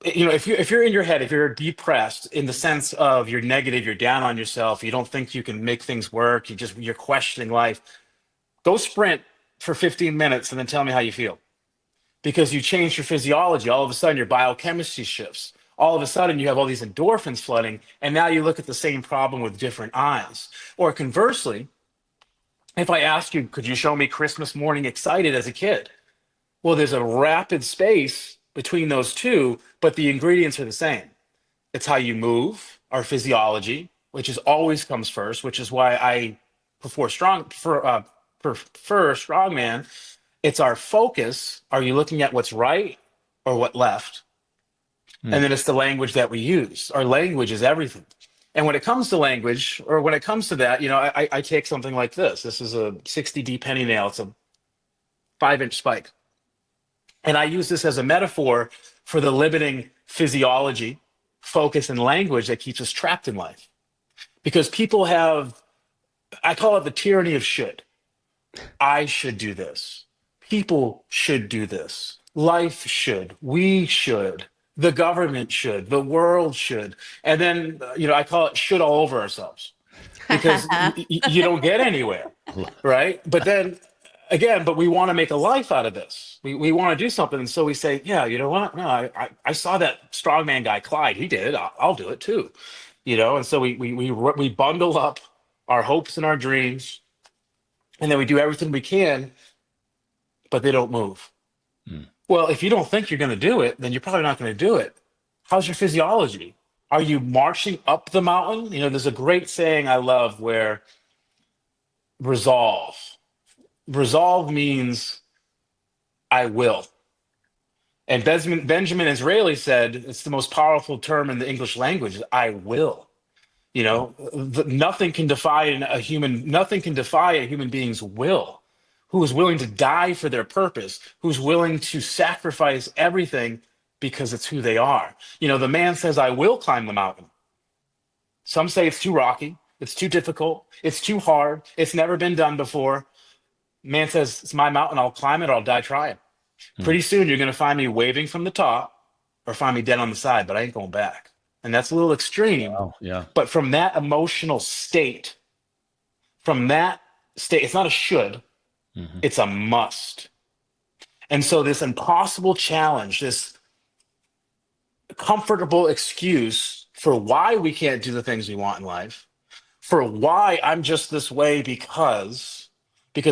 Speaker 3: if you're in your head, if you're depressed in the sense of you're negative, you're down on yourself, you don't think you can make things work, you're questioning life, go sprint for 15 minutes and then tell me how you feel. Because you change your physiology. All of a sudden your biochemistry shifts. All of a sudden you have all these endorphins flooding, and now you look at the same problem with different eyes. Or conversely, if I ask you, could you show me Christmas morning excited as a kid? Well, there's a rapid space between those two, but the ingredients are the same. It's how you move, our physiology, which is always comes first, which is why I prefer strongman. It's our focus. Are you looking at what's right or what left?
Speaker 1: Hmm.
Speaker 3: And then it's the language that we use. Our language is everything. And when it comes to language, or when it comes to that, I take something like this. This is a 60D penny nail. It's a 5-inch spike. And I use this as a metaphor for the limiting physiology, focus, and language that keeps us trapped in life. Because people have, I call it the tyranny of should. I should do this. People should do this. Life should. We should. The government should. The world should. And then, I call it should all over ourselves because you don't get anywhere, right? But then again, but we want to make a life out of this. We want to do something. And so we say, yeah, you know what? No, I saw that strongman guy, Clyde. He did it. I'll do it too. And so we bundle up our hopes and our dreams, and then we do everything we can, but they don't move. Well, if you don't think you're going to do it, then you're probably not going to do it. How's your physiology? Are you marching up the mountain? There's a great saying I love where resolve means I will. And Benjamin Disraeli said it's the most powerful term in the English language, I will. Nothing can defy a human being's will, who is willing to die for their purpose, who's willing to sacrifice everything because it's who they are. The man says, I will climb the mountain. Some say it's too rocky, it's too difficult, it's too hard, it's never been done before. Man says, it's my mountain, I'll climb it or I'll die trying. Pretty soon you're going to find me waving from the top or find me dead on the side, but I ain't going back. And that's a little extreme.
Speaker 1: Wow, yeah.
Speaker 3: But from that emotional state, it's not a should, it's a must. And so this impossible challenge, this comfortable excuse for why we can't do the things we want in life, for why I'm just this way because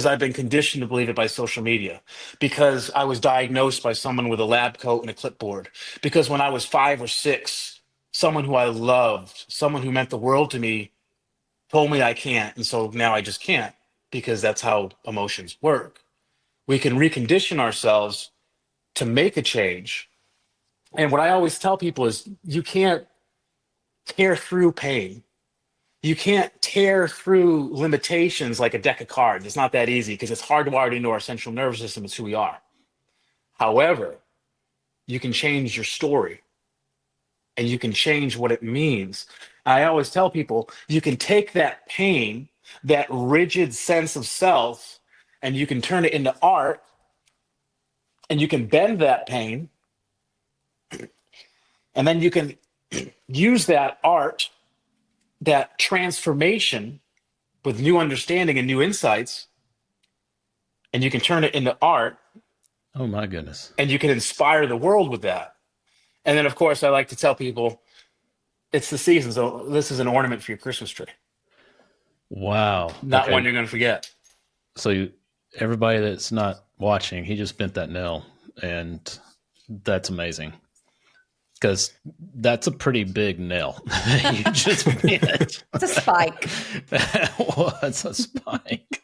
Speaker 3: I've been conditioned to believe it by social media, because I was diagnosed by someone with a lab coat and a clipboard, because when I was 5 or 6, someone who I loved, someone who meant the world to me, told me I can't. And so now I just can't, because that's how emotions work. We can recondition ourselves to make a change. And what I always tell people is you can't tear through pain. You can't tear through limitations like a deck of cards. It's not that easy because it's hardwired into our central nervous system. It's who we are. However, you can change your story and you can change what it means. I always tell people you can take that pain, that rigid sense of self, and you can turn it into art, and you can bend that pain, and then you can use that art, that transformation with new understanding and new insights, and you can turn it into art.
Speaker 1: Oh my goodness.
Speaker 3: And you can inspire the world with that. And then, of course, I like to tell people it's the season, so this is an ornament for your Christmas tree.
Speaker 1: Wow.
Speaker 3: Not one you're going to forget.
Speaker 1: So everybody that's not watching, he just bent that nail, and that's amazing. Because that's a pretty big nail you just bent.
Speaker 2: It's a spike.
Speaker 1: That was a spike.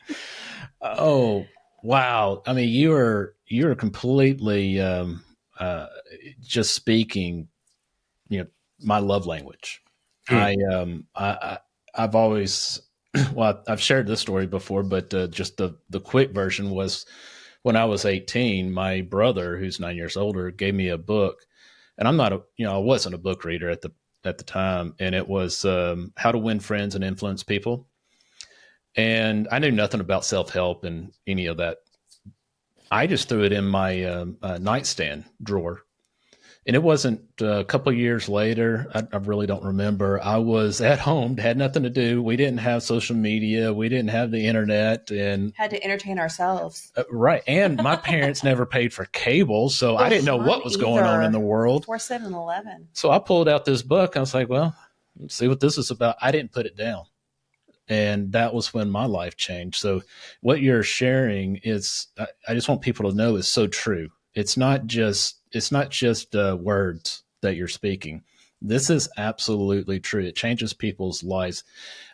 Speaker 1: Oh, wow. I mean, you're completely just speaking, my love language. I've always, well, I've shared this story before, but just the quick version was when I was 18, my brother, who's 9 years older, gave me a book. And I'm not I wasn't a book reader at the time. And it was How to Win Friends and Influence People. And I knew nothing about self-help and any of that. I just threw it in my nightstand drawer. And it wasn't a couple of years later, I really don't remember. I was at home, had nothing to do. We didn't have social media. We didn't have the internet. And
Speaker 2: had to entertain ourselves.
Speaker 1: Right. And my parents never paid for cable, so I didn't know what was going on in the world.
Speaker 2: 4/7/11.
Speaker 1: So I pulled out this book. I was like, well, let's see what this is about. I didn't put it down. And that was when my life changed. So what you're sharing is, I just want people to know, is so true. It's not just words that you're speaking. This is absolutely true. It changes people's lives.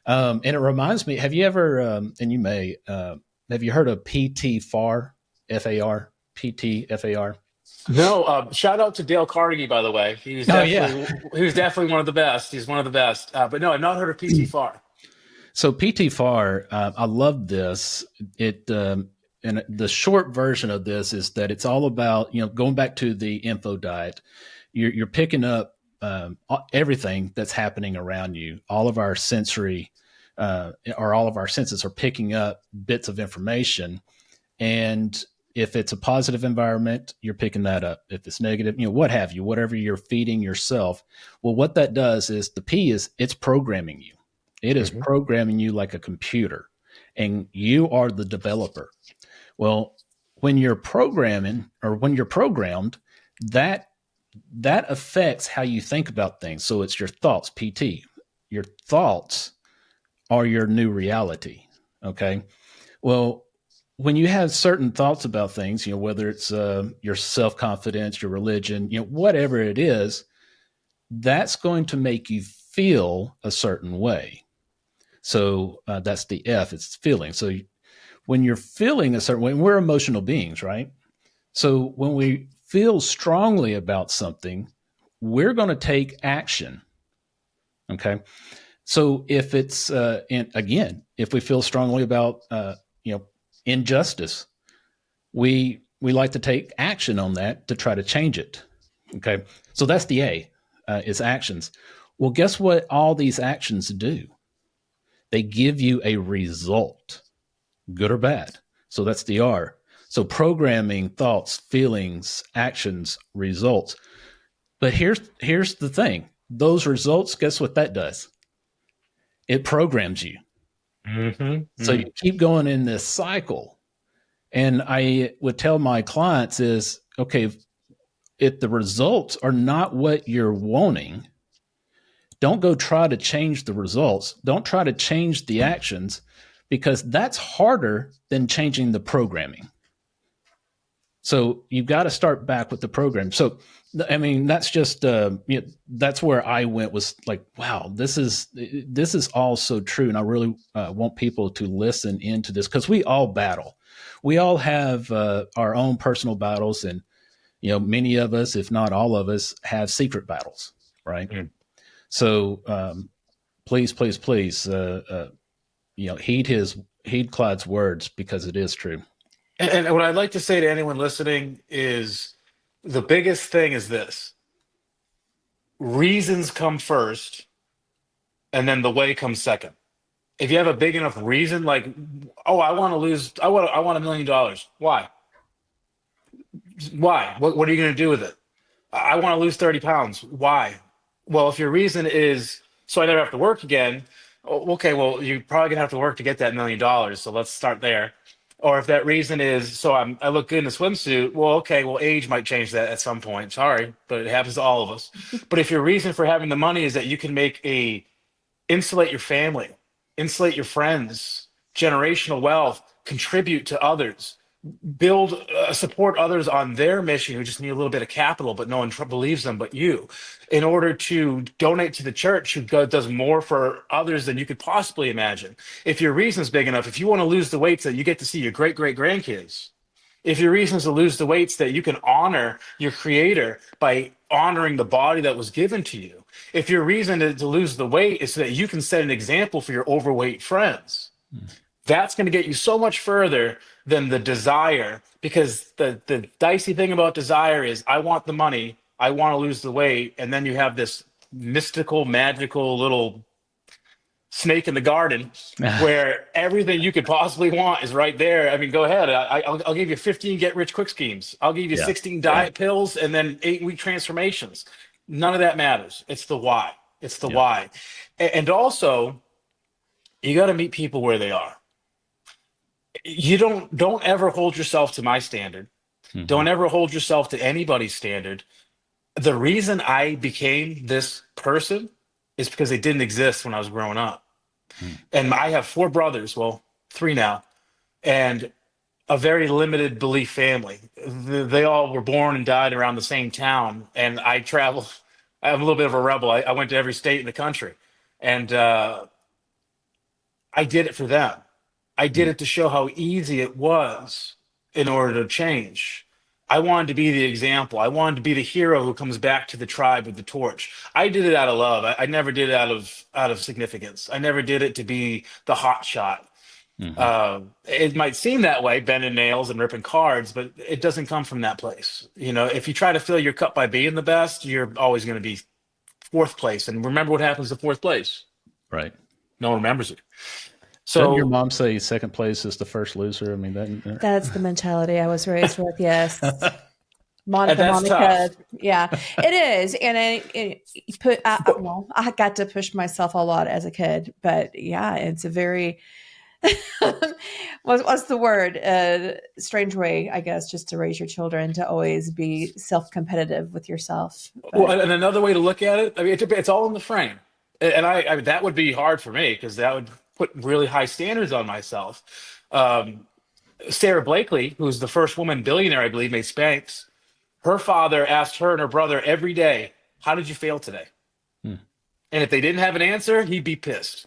Speaker 1: And it reminds me, have you ever, and you may, have you heard of PT FAR, F-A-R, PT F-A-R?
Speaker 3: No, shout out to Dale Carnegie, by the way. He was definitely one of the best. He's one of the best. But no, I've not heard of PT FAR.
Speaker 1: So PT FAR, I love this. and the short version of this is that it's all about, going back to the info diet, you're picking up everything that's happening around you. All of our sensory, or all of our senses are picking up bits of information. And if it's a positive environment, you're picking that up. If it's negative, what have you, whatever you're feeding yourself. Well, what that does is the P is it's programming you. It is programming you like a computer, and you are the developer. Well, when you're programming or when you're programmed, that affects how you think about things. So it's your thoughts, PT. Your thoughts are your new reality. Okay. Well, when you have certain thoughts about things, whether it's your self-confidence, your religion, whatever it is, that's going to make you feel a certain way. So that's the F, it's feeling. So when you're feeling a certain way, we're emotional beings, right? So when we feel strongly about something, we're going to take action. Okay. So if it's, if we feel strongly about, injustice, we like to take action on that to try to change it. Okay. So that's the A, is actions. Well, guess what all these actions do? They give you a result, good or bad. So that's the R. So programming, thoughts, feelings, actions, results. But here's the thing. Those results, guess what that does? It programs you. So you keep going in this cycle. And I would tell my clients is, okay, if the results are not what you're wanting, don't go try to change the results. Don't try to change the actions, because that's harder than changing the programming. So you've got to start back with the program. So, I mean, that's just, that's where I went, was like, wow, this is all so true. And I really want people to listen into this, because we all battle. We all have our own personal battles. And, many of us, if not all of us, have secret battles, right? So please, heed Clyde's words, because it is true.
Speaker 3: And what I'd like to say to anyone listening is, the biggest thing is this: reasons come first, and then the way comes second. If you have a big enough reason, like, oh, I want $1 million. Why? Why? What are you going to do with it? I want to lose 30 pounds. Why? Well, if your reason is so I never have to work again, okay, well, you're probably gonna have to work to get that $1 million. So let's start there. Or if that reason is so I look good in a swimsuit, well, okay, well, age might change that at some point. Sorry, but it happens to all of us. But if your reason for having the money is that you can insulate your family, insulate your friends, generational wealth, contribute to others, support others on their mission who just need a little bit of capital, but no one believes them but you, in order to donate to the church who does more for others than you could possibly imagine. If your reason's big enough, if you want to lose the weight so that you get to see your great great grandkids, if your reason is to lose the weight so that you can honor your creator by honoring the body that was given to you, if your reason to lose the weight is so that you can set an example for your overweight friends, that's going to get you so much further than the desire. Because the dicey thing about desire is, I want the money, I want to lose the weight, and then you have this mystical, magical little snake in the garden where everything you could possibly want is right there. I mean, go ahead. I'll give you 15 get-rich-quick schemes. I'll give you 16 diet pills and then 8-week transformations. None of that matters. It's the why. It's the why. And also, you got to meet people where they are. You don't ever hold yourself to my standard. Don't ever hold yourself to anybody's standard. The reason I became this person is because they didn't exist when I was growing up. And I have 4 brothers, well, 3 now, and a very limited belief family. They all were born and died around the same town, and I travel. I'm a little bit of a rebel. I went to every state in the country, and I did it for them. I did it to show how easy it was in order to change. I wanted to be the example. I wanted to be the hero who comes back to the tribe with the torch. I did it out of love. I never did it out of significance. I never did it to be the hot shot.
Speaker 1: Hmm.
Speaker 3: It might seem that way, bending nails and ripping cards, but it doesn't come from that place. If you try to fill your cup by being the best, you're always going to be fourth place. And remember what happens to fourth place?
Speaker 1: Right.
Speaker 3: No one remembers it.
Speaker 1: Doesn't your
Speaker 3: So
Speaker 1: mom say second place is the first loser? I mean,
Speaker 2: That's the mentality I was raised with. Yes.
Speaker 3: and that's
Speaker 2: Monica.
Speaker 3: tough.
Speaker 2: Yeah, it is. And
Speaker 3: But
Speaker 2: I got to push myself a lot as a kid, but yeah, it's a very, what's the word? Strange way, I guess, just to raise your children to always be self-competitive with yourself. But
Speaker 3: and another way to look at it, I mean, it's all in the frame. And I mean, that would be hard for me because that would put really high standards on myself. Um, Sarah Blakely, who's the first woman billionaire, I believe, made Spanx. Her father asked her and her brother every day, "How did you fail today?"
Speaker 1: Hmm.
Speaker 3: And if they didn't have an answer, he'd be pissed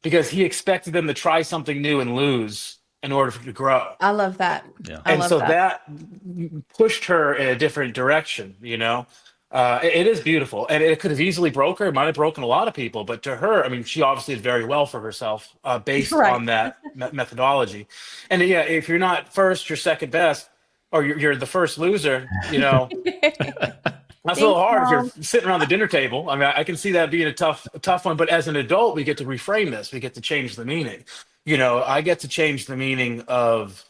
Speaker 3: because he expected them to try something new and lose in order to grow.
Speaker 2: I love that.
Speaker 1: Yeah.
Speaker 2: I
Speaker 3: And
Speaker 2: love
Speaker 3: so
Speaker 2: that.
Speaker 3: that pushed her in a different direction. It is beautiful, and it could have easily broke her. It might have broken a lot of people, but to her, I mean, she obviously did very well for herself based
Speaker 2: Right.
Speaker 3: on that methodology. And yeah, if you're not first, you're second best, or you're the first loser. That's a
Speaker 2: Thanks,
Speaker 3: little hard if you're
Speaker 2: Mom.
Speaker 3: sitting around the dinner table. I mean, I can see that being a tough one. But as an adult, we get to reframe this. We get to change the meaning. I get to change the meaning of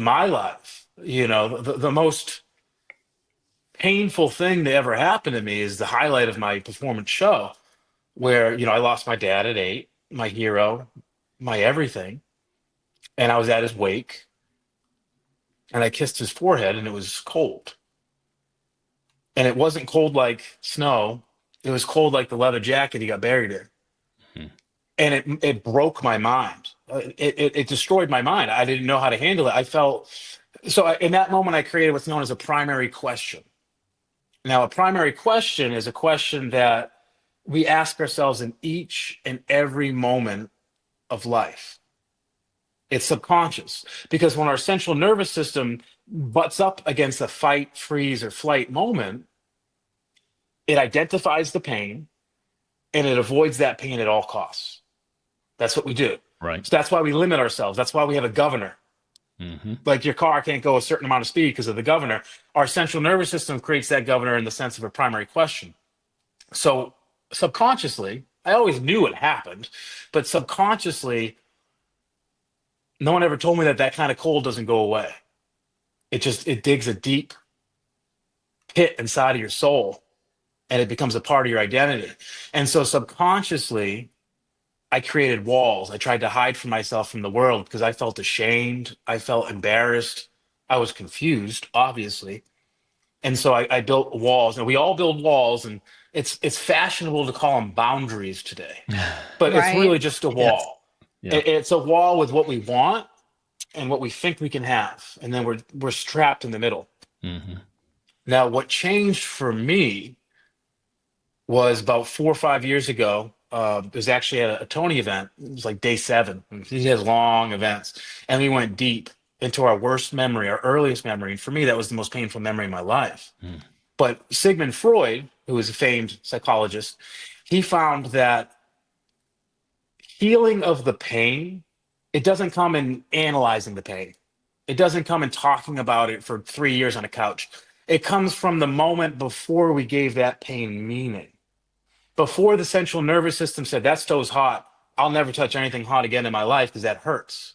Speaker 3: my life. The most painful thing that ever happened to me is the highlight of my performance show, where I lost my dad at 8, my hero, my everything, and I was at his wake, and I kissed his forehead, and it was cold, and it wasn't cold like snow; it was cold like the leather jacket he got buried in,
Speaker 1: Hmm.
Speaker 3: and it broke my mind. It destroyed my mind. I didn't know how to handle it. I felt so. In that moment, I created what's known as a primary question. Now, a primary question is a question that we ask ourselves in each and every moment of life. It's subconscious because when our central nervous system butts up against a fight, freeze, or flight moment, it identifies the pain and it avoids that pain at all costs. That's what we do.
Speaker 1: Right.
Speaker 3: So that's why we limit ourselves. That's why we have a governor.
Speaker 1: Hmm.
Speaker 3: Like your car can't go a certain amount of speed because of the governor. Our central nervous system creates that governor in the sense of a primary question. So subconsciously, I always knew it happened, but subconsciously, no one ever told me that that kind of cold doesn't go away. It digs a deep pit inside of your soul and it becomes a part of your identity. And so subconsciously, I created walls. I tried to hide from myself from the world because I felt ashamed. I felt embarrassed. I was confused, obviously. And so I built walls, and we all build walls, and it's fashionable to call them boundaries today, but it's
Speaker 2: Right.
Speaker 3: really just a
Speaker 1: Yes.
Speaker 3: wall.
Speaker 1: Yeah.
Speaker 3: It's a wall with what we want and what we think we can have, and then we're strapped in the middle.
Speaker 1: Hmm.
Speaker 3: Now, what changed for me was about 4 or 5 years ago. It was actually at a Tony event. It was like day 7. He has long events, and we went deep into our worst memory, our earliest memory. And for me, that was the most painful memory of my life.
Speaker 1: Mm.
Speaker 3: But Sigmund Freud, who is a famed psychologist, he found that healing of the pain, it doesn't come in analyzing the pain. It doesn't come in talking about it for 3 years on a couch. It comes from the moment before we gave that pain meaning. Before the central nervous system said, that stove's hot, I'll never touch anything hot again in my life because that hurts.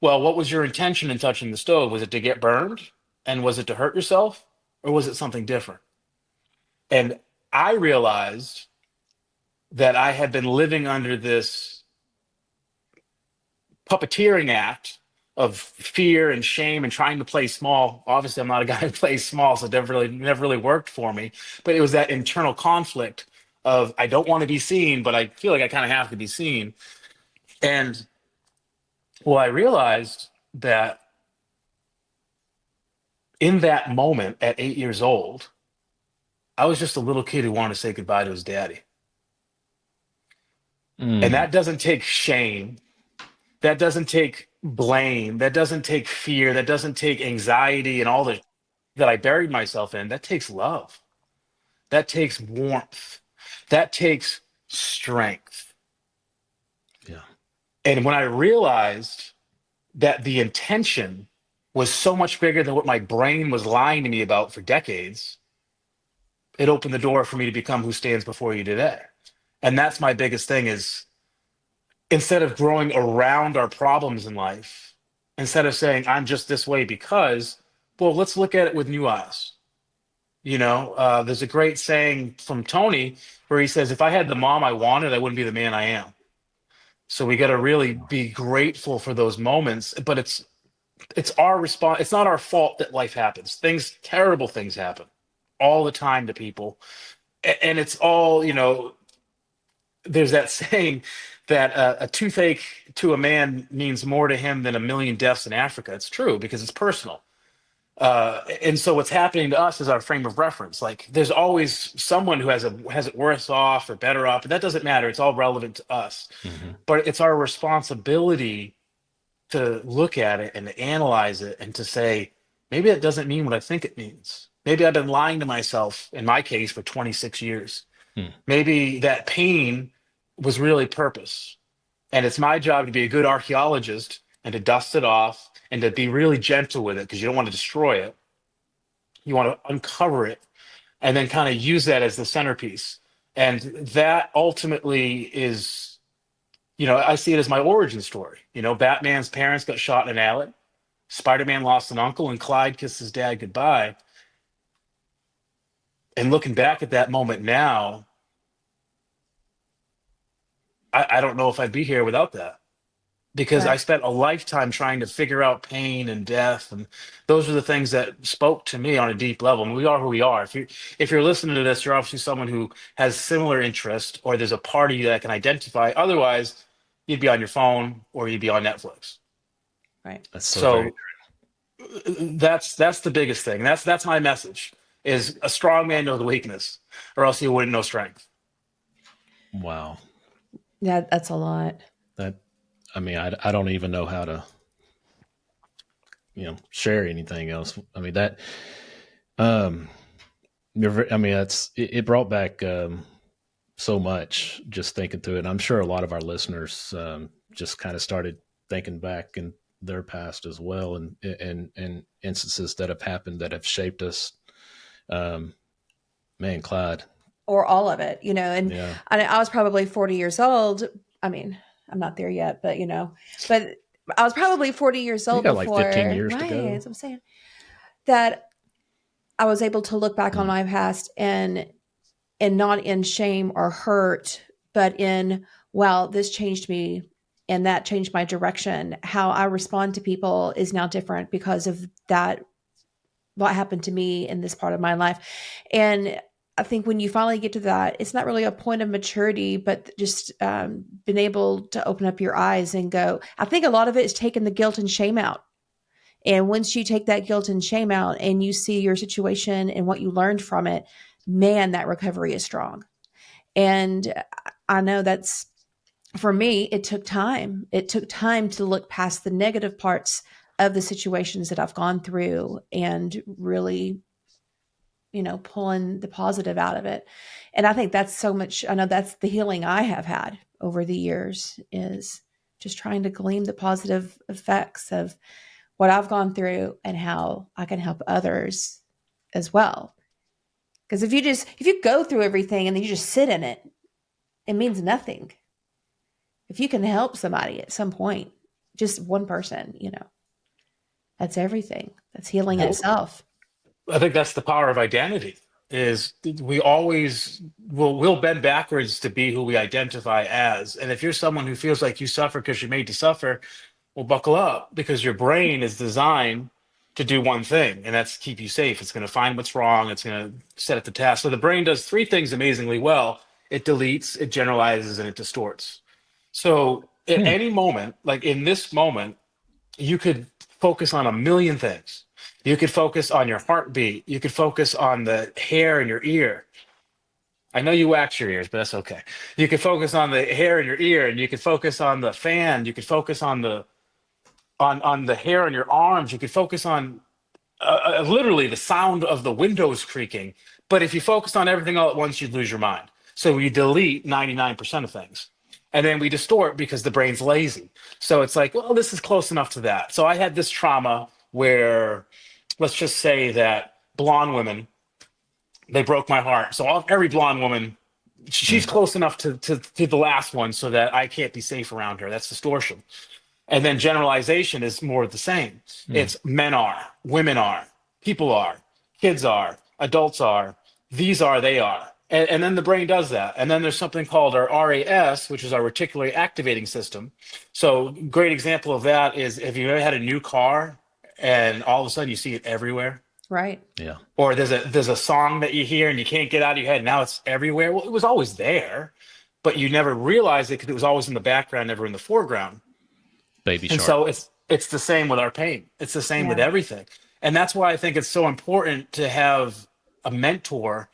Speaker 3: Well, what was your intention in touching the stove? Was it to get burned? And was it to hurt yourself? Or was it something different? And I realized that I had been living under this puppeteering act of fear and shame and trying to play small. Obviously, I'm not a guy who plays small, so it never really worked for me. But it was that internal conflict of I don't want to be seen, but I feel like I kind of have to be seen. And well, I realized that in that moment at 8 years old, I was just a little kid who wanted to say goodbye to his daddy. And
Speaker 1: Mm.
Speaker 3: that doesn't take shame. That doesn't take blame. That doesn't take fear. That doesn't take anxiety and all the that I buried myself in. That takes love. That takes warmth. That takes strength.
Speaker 1: Yeah.
Speaker 3: And when I realized that the intention was so much bigger than what my brain was lying to me about for decades, it opened the door for me to become who stands before you today. And that's my biggest thing is, instead of growing around our problems in life, instead of saying I'm just this way because, well, let's look at it with new eyes. There's a great saying from Tony where he says, if I had the mom I wanted, I wouldn't be the man I am. So we got to really be grateful for those moments, but it's our response. It's not our fault that life happens. Terrible things happen all the time to people. And it's all, there's that saying that a toothache to a man means more to him than a million deaths in Africa. It's true because it's personal. And so what's happening to us is our frame of reference. Like there's always someone who has it worse off or better off, but that doesn't matter. It's all relevant to us.
Speaker 1: Mm-hmm.
Speaker 3: But it's our responsibility to look at it and to analyze it and to say, maybe that doesn't mean what I think it means. Maybe I've been lying to myself, in my case, for 26 years. Maybe that pain was really purpose. And it's my job to be a good archaeologist and to dust it off and to be really gentle with it, because you don't want to destroy it. You want to uncover it and then kind of use that as the centerpiece. And that ultimately is, I see it as my origin story. Batman's parents got shot in an alley. Spider-Man lost an uncle, and Clyde kissed his dad goodbye. And looking back at that moment now, I don't know if I'd be here without that, because I spent a lifetime trying to figure out pain and death, and those are the things that spoke to me on a deep level. And we are who we are. If you're listening to this, you're obviously someone who has similar interest, or there's a party that can identify. Otherwise, you'd be on your phone or you'd be on Netflix.
Speaker 2: Right.
Speaker 1: That's so
Speaker 3: that's the biggest thing. That's my message: is a strong man knows weakness, or else he wouldn't know strength.
Speaker 1: Wow.
Speaker 2: Yeah, that's a lot.
Speaker 1: I don't even know how to, share anything else. I mean, it brought back so much just thinking through it. And I'm sure a lot of our listeners just kind of started thinking back in their past as well, and instances that have happened that have shaped us. Man, Clyde.
Speaker 2: Or all of it, and
Speaker 1: Yeah.
Speaker 2: I was probably 40 years old. I mean, I'm not there yet, but but I was probably 40 years old
Speaker 1: You got
Speaker 2: before,
Speaker 1: like 15 years to go.
Speaker 2: As I'm saying, that I was able to look back on my past and not in shame or hurt, but in, wow, this changed me and that changed my direction. How I respond to people is now different because of that, what happened to me in this part of my life. And I think when you finally get to that, it's not really a point of maturity, but just being able to open up your eyes and go. I think a lot of it is taking the guilt and shame out. And once you take that guilt and shame out and you see your situation and what you learned from it, man, that recovery is strong. And I know that's, for me, it took time. It took time to look past the negative parts of the situations that I've gone through and really pulling the positive out of it. And I think that's so much, I know that's the healing I have had over the years, is just trying to glean the positive effects of what I've gone through and how I can help others as well. Because if you go through everything and then you just sit in it, it means nothing. If you can help somebody at some point, just one person, that's everything. That's healing itself.
Speaker 3: I think that's the power of identity. Is we always we'll bend backwards to be who we identify as. And if you're someone who feels like you suffer because you're made to suffer, well, buckle up, because your brain is designed to do one thing, and that's keep you safe. It's going to find what's wrong. It's going to set it to task. So the brain does three things amazingly well: it deletes, it generalizes, and it distorts. So at any moment, like in this moment, you could focus on a million things. You could focus on your heartbeat. You could focus on the hair in your ear. I know you wax your ears, but that's okay. You could focus on the hair in your ear, and you could focus on the fan. You could focus on the hair on your arms. You could focus on literally the sound of the windows creaking. But if you focused on everything all at once, you'd lose your mind. So you delete 99% of things. And then we distort because the brain's lazy. So it's like, well, this is close enough to that. So I had this trauma where, let's just say that blonde women, they broke my heart. So every blonde woman, she's close enough to the last one so that I can't be safe around her. That's distortion. And then generalization is more of the same. It's men are, women are, people are, kids are, adults are, these are, they are. And then the brain does that. And then there's something called our RAS, which is our reticular activating system. So great example of that is if you ever had a new car and all of a sudden you see it everywhere.
Speaker 2: Right.
Speaker 1: Yeah.
Speaker 3: Or there's a song that you hear and you can't get out of your head. Now it's everywhere. Well, it was always there, but you never realized it because it was always in the background, never in the foreground.
Speaker 1: Baby
Speaker 3: And
Speaker 1: shark.
Speaker 3: so it's the same with our pain. It's the same with
Speaker 2: Yeah.
Speaker 3: everything. And that's why I think it's so important to have a mentor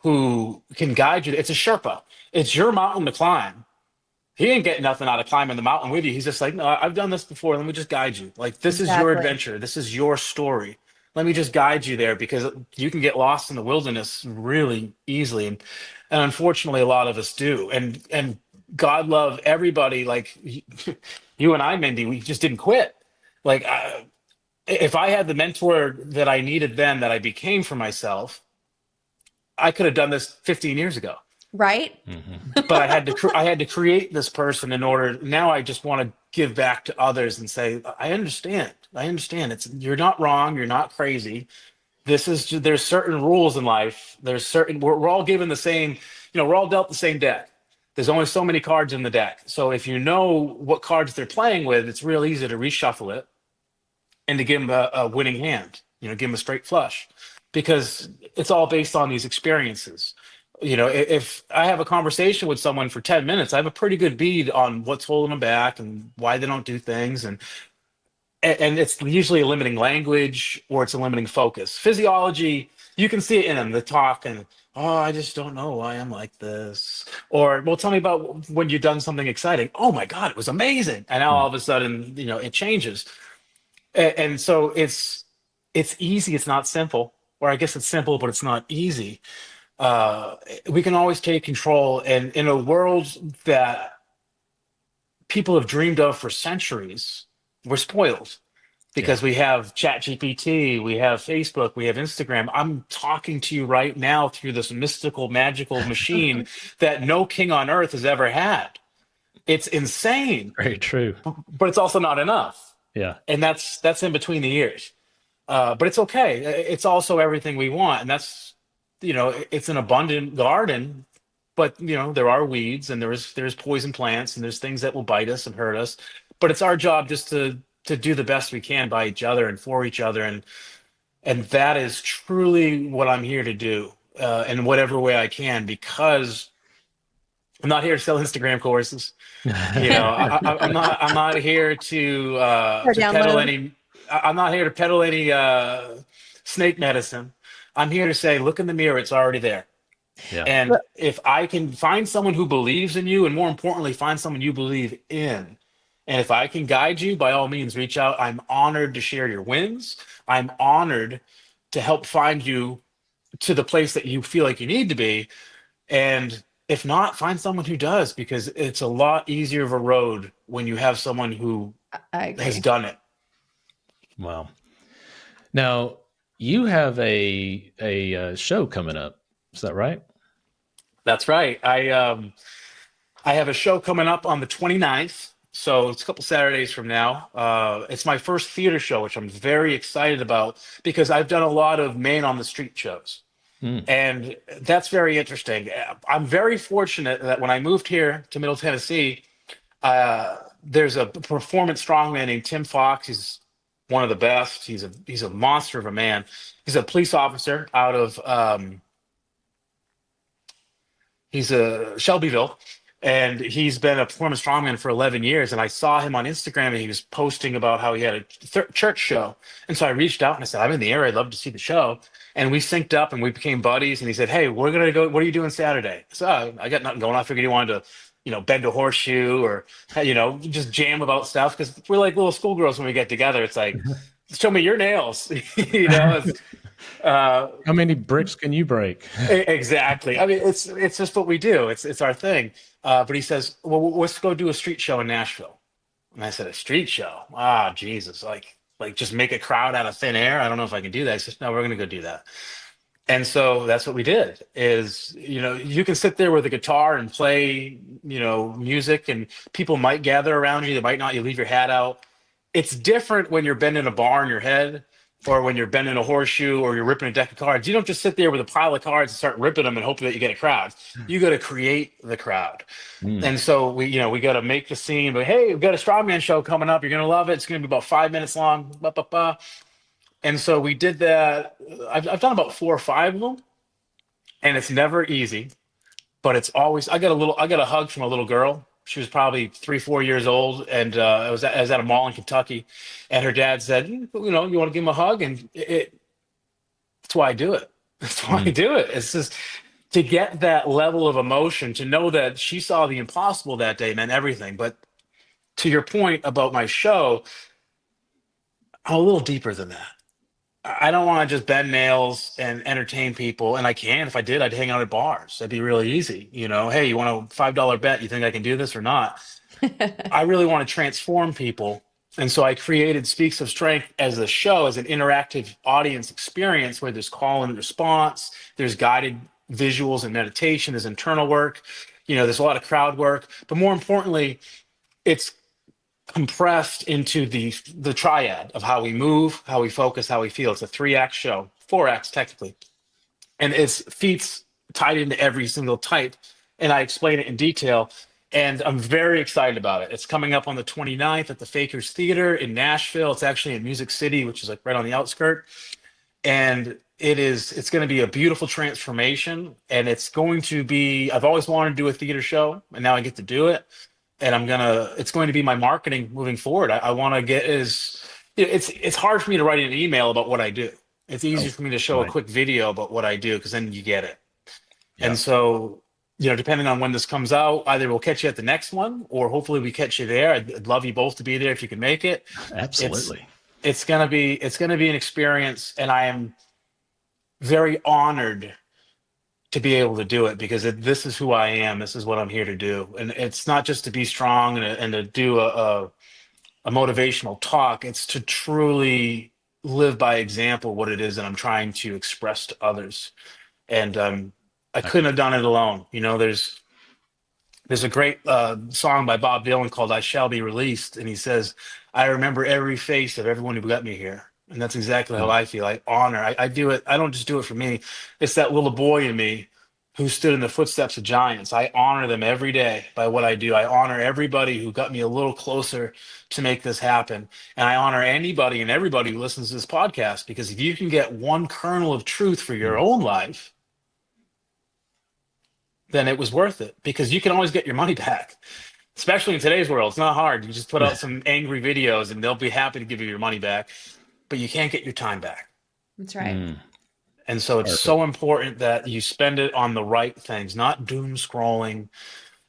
Speaker 3: who can guide you. It's a Sherpa. It's your mountain to climb. He ain't getting nothing out of climbing the mountain with you. He's just like, no, I've done this before. Let me just guide you. Like, this is your
Speaker 2: Exactly.
Speaker 3: adventure. This is your story. Let me just guide you there because you can get lost in the wilderness really easily. And unfortunately, a lot of us do. And God love everybody. Like you and I, Mindy, we just didn't quit. Like, if I had the mentor that I needed then that I became for myself, I could have done this 15 years ago.
Speaker 2: Right.
Speaker 3: But I had to create this person in order. Now I just want to give back to others and say, I understand. You're not wrong. You're not crazy. There's certain rules in life. We're all given the same, we're all dealt the same deck. There's only so many cards in the deck. So if you know what cards they're playing with, it's real easy to reshuffle it and to give them a winning hand, give them a straight flush, because it's all based on these experiences. If I have a conversation with someone for 10 minutes, I have a pretty good bead on what's holding them back and why they don't do things. And it's usually a limiting language or it's a limiting focus. Physiology, you can see it in them, the talk and, oh, I just don't know why I'm like this. Or, well, tell me about when you've done something exciting. Oh my God, it was amazing. And now all of a sudden, it changes. And so it's easy, it's not simple. Or I guess it's simple, but it's not easy. We can always take control. And in a world that people have dreamed of for centuries, we're spoiled because we have ChatGPT, we have Facebook, we have Instagram. I'm talking to you right now through this mystical, magical machine that no king on earth has ever had. It's insane,
Speaker 1: Very true.
Speaker 3: but it's also not enough.
Speaker 1: Yeah.
Speaker 3: And that's in between the years. But it's okay. It's also everything we want. And that's, it's an abundant garden, but there are weeds and there's poison plants and there's things that will bite us and hurt us. But it's our job just to do the best we can by each other and for each other. And that is truly what I'm here to do in whatever way I can, because I'm not here to sell Instagram courses. I'm not here to peddle any. I'm not here to peddle any snake medicine. I'm here to say, look in the mirror. It's already there.
Speaker 1: Yeah.
Speaker 3: And if I can find someone who believes in you, and more importantly, find someone you believe in, and if I can guide you, by all means, reach out. I'm honored to share your wins. I'm honored to help find you to the place that you feel like you need to be. And if not, find someone who does, because it's a lot easier of a road when you have someone who has done it.
Speaker 1: Wow. Now, you have a show coming up. Is that right?
Speaker 3: That's right. I have a show coming up on the 29th. So it's a couple Saturdays from now. It's my first theater show, which I'm very excited about because I've done a lot of man on the street shows. And that's very interesting. I'm very fortunate that when I moved here to Middle Tennessee, there's a performance strongman named Tim Fox. He's one of the best. He's a monster of a man. He's a police officer out of he's a Shelbyville, and he's been a performance strongman for 11 years. And I saw him on Instagram, and he was posting about how he had a church show. And so I reached out and I said, I'm in the area. I'd love to see the show. And we synced up and we became buddies. And he said, hey, we're going to go. What are you doing Saturday? So I got nothing going on. I figured he wanted to, bend a horseshoe or, just jam about stuff. Because we're like little schoolgirls when we get together. It's like, show me your nails.
Speaker 1: How many bricks can you break?
Speaker 3: Exactly. I mean, it's just what we do. It's our thing. But he says, well, let's go do a street show in Nashville. And I said, a street show? Ah, Jesus. Like just make a crowd out of thin air. I don't know if I can do that. He says, no, we're going to go do that. And so that's what we did is, you can sit there with a guitar and play, music, and people might gather around you. They might not. You leave your hat out. It's different when you're bending a bar in your head or when you're bending a horseshoe or you're ripping a deck of cards. You don't just sit there with a pile of cards and start ripping them and hope that you get a crowd. You got to create the crowd.
Speaker 1: Mm.
Speaker 3: And so we got to make the scene. But hey, we've got a Strongman show coming up. You're going to love it. It's going to be about 5 minutes long. Ba, ba, ba. And so we did that. I've done about 4 or 5 of them, and it's never easy, but it's always. I got a hug from a little girl. She was probably 3, 4 years old, and I was at a mall in Kentucky, and her dad said, you want to give him a hug, and that's why I do it. That's why I do it. It's just to get that level of emotion, to know that she saw the impossible that day meant everything. But to your point about my show, I'm a little deeper than that. I don't want to just bend nails and entertain people. And I can. If I did, I'd hang out at bars. That'd be really easy. Hey, you want a $5 bet? You think I can do this or not? I really want to transform people. And so I created Speaks of Strength as a show, as an interactive audience experience where there's call and response, there's guided visuals and meditation, there's internal work, there's a lot of crowd work. But more importantly, it's compressed into the triad of how we move, how we focus, how we feel. It's a 3-act show, 4 acts technically, and it's feats tied into every single type. And I explain it in detail, and I'm very excited about it. It's coming up on the 29th at the Fakers Theater in Nashville. It's actually in Music City, which is like right on the outskirt, and it's going to be a beautiful transformation. And it's going to be. I've always wanted to do a theater show, and now I get to do it. And it's going to be my marketing moving forward. I want to get it's hard for me to write an email about what I do. It's easier for me to show a quick video about what I do, because then you get it. Yeah. And so, depending on when this comes out, either we'll catch you at the next one, or hopefully we catch you there. I'd love you both to be there if you can make it.
Speaker 1: Absolutely.
Speaker 3: It's gonna be an experience, and I am very honored to be able to do it, because this is who I am. This is what I'm here to do. And it's not just to be strong and to do a motivational talk. It's to truly live by example what it is that I'm trying to express to others. And I couldn't have done it alone. There's a great song by Bob Dylan called I Shall Be Released. And he says, I remember every face of everyone who got me here. And that's exactly how I feel. I honor. I do it. I don't just do it for me. It's that little boy in me who stood in the footsteps of giants. I honor them every day by what I do. I honor everybody who got me a little closer to make this happen. And I honor anybody and everybody who listens to this podcast, because if you can get one kernel of truth for your own life, then it was worth it, because you can always get your money back. Especially in today's world, it's not hard. You just put out some angry videos and they'll be happy to give you your money back. But you can't get your time back.
Speaker 2: That's right.
Speaker 3: And so it's so important that you spend it on the right things, not doom scrolling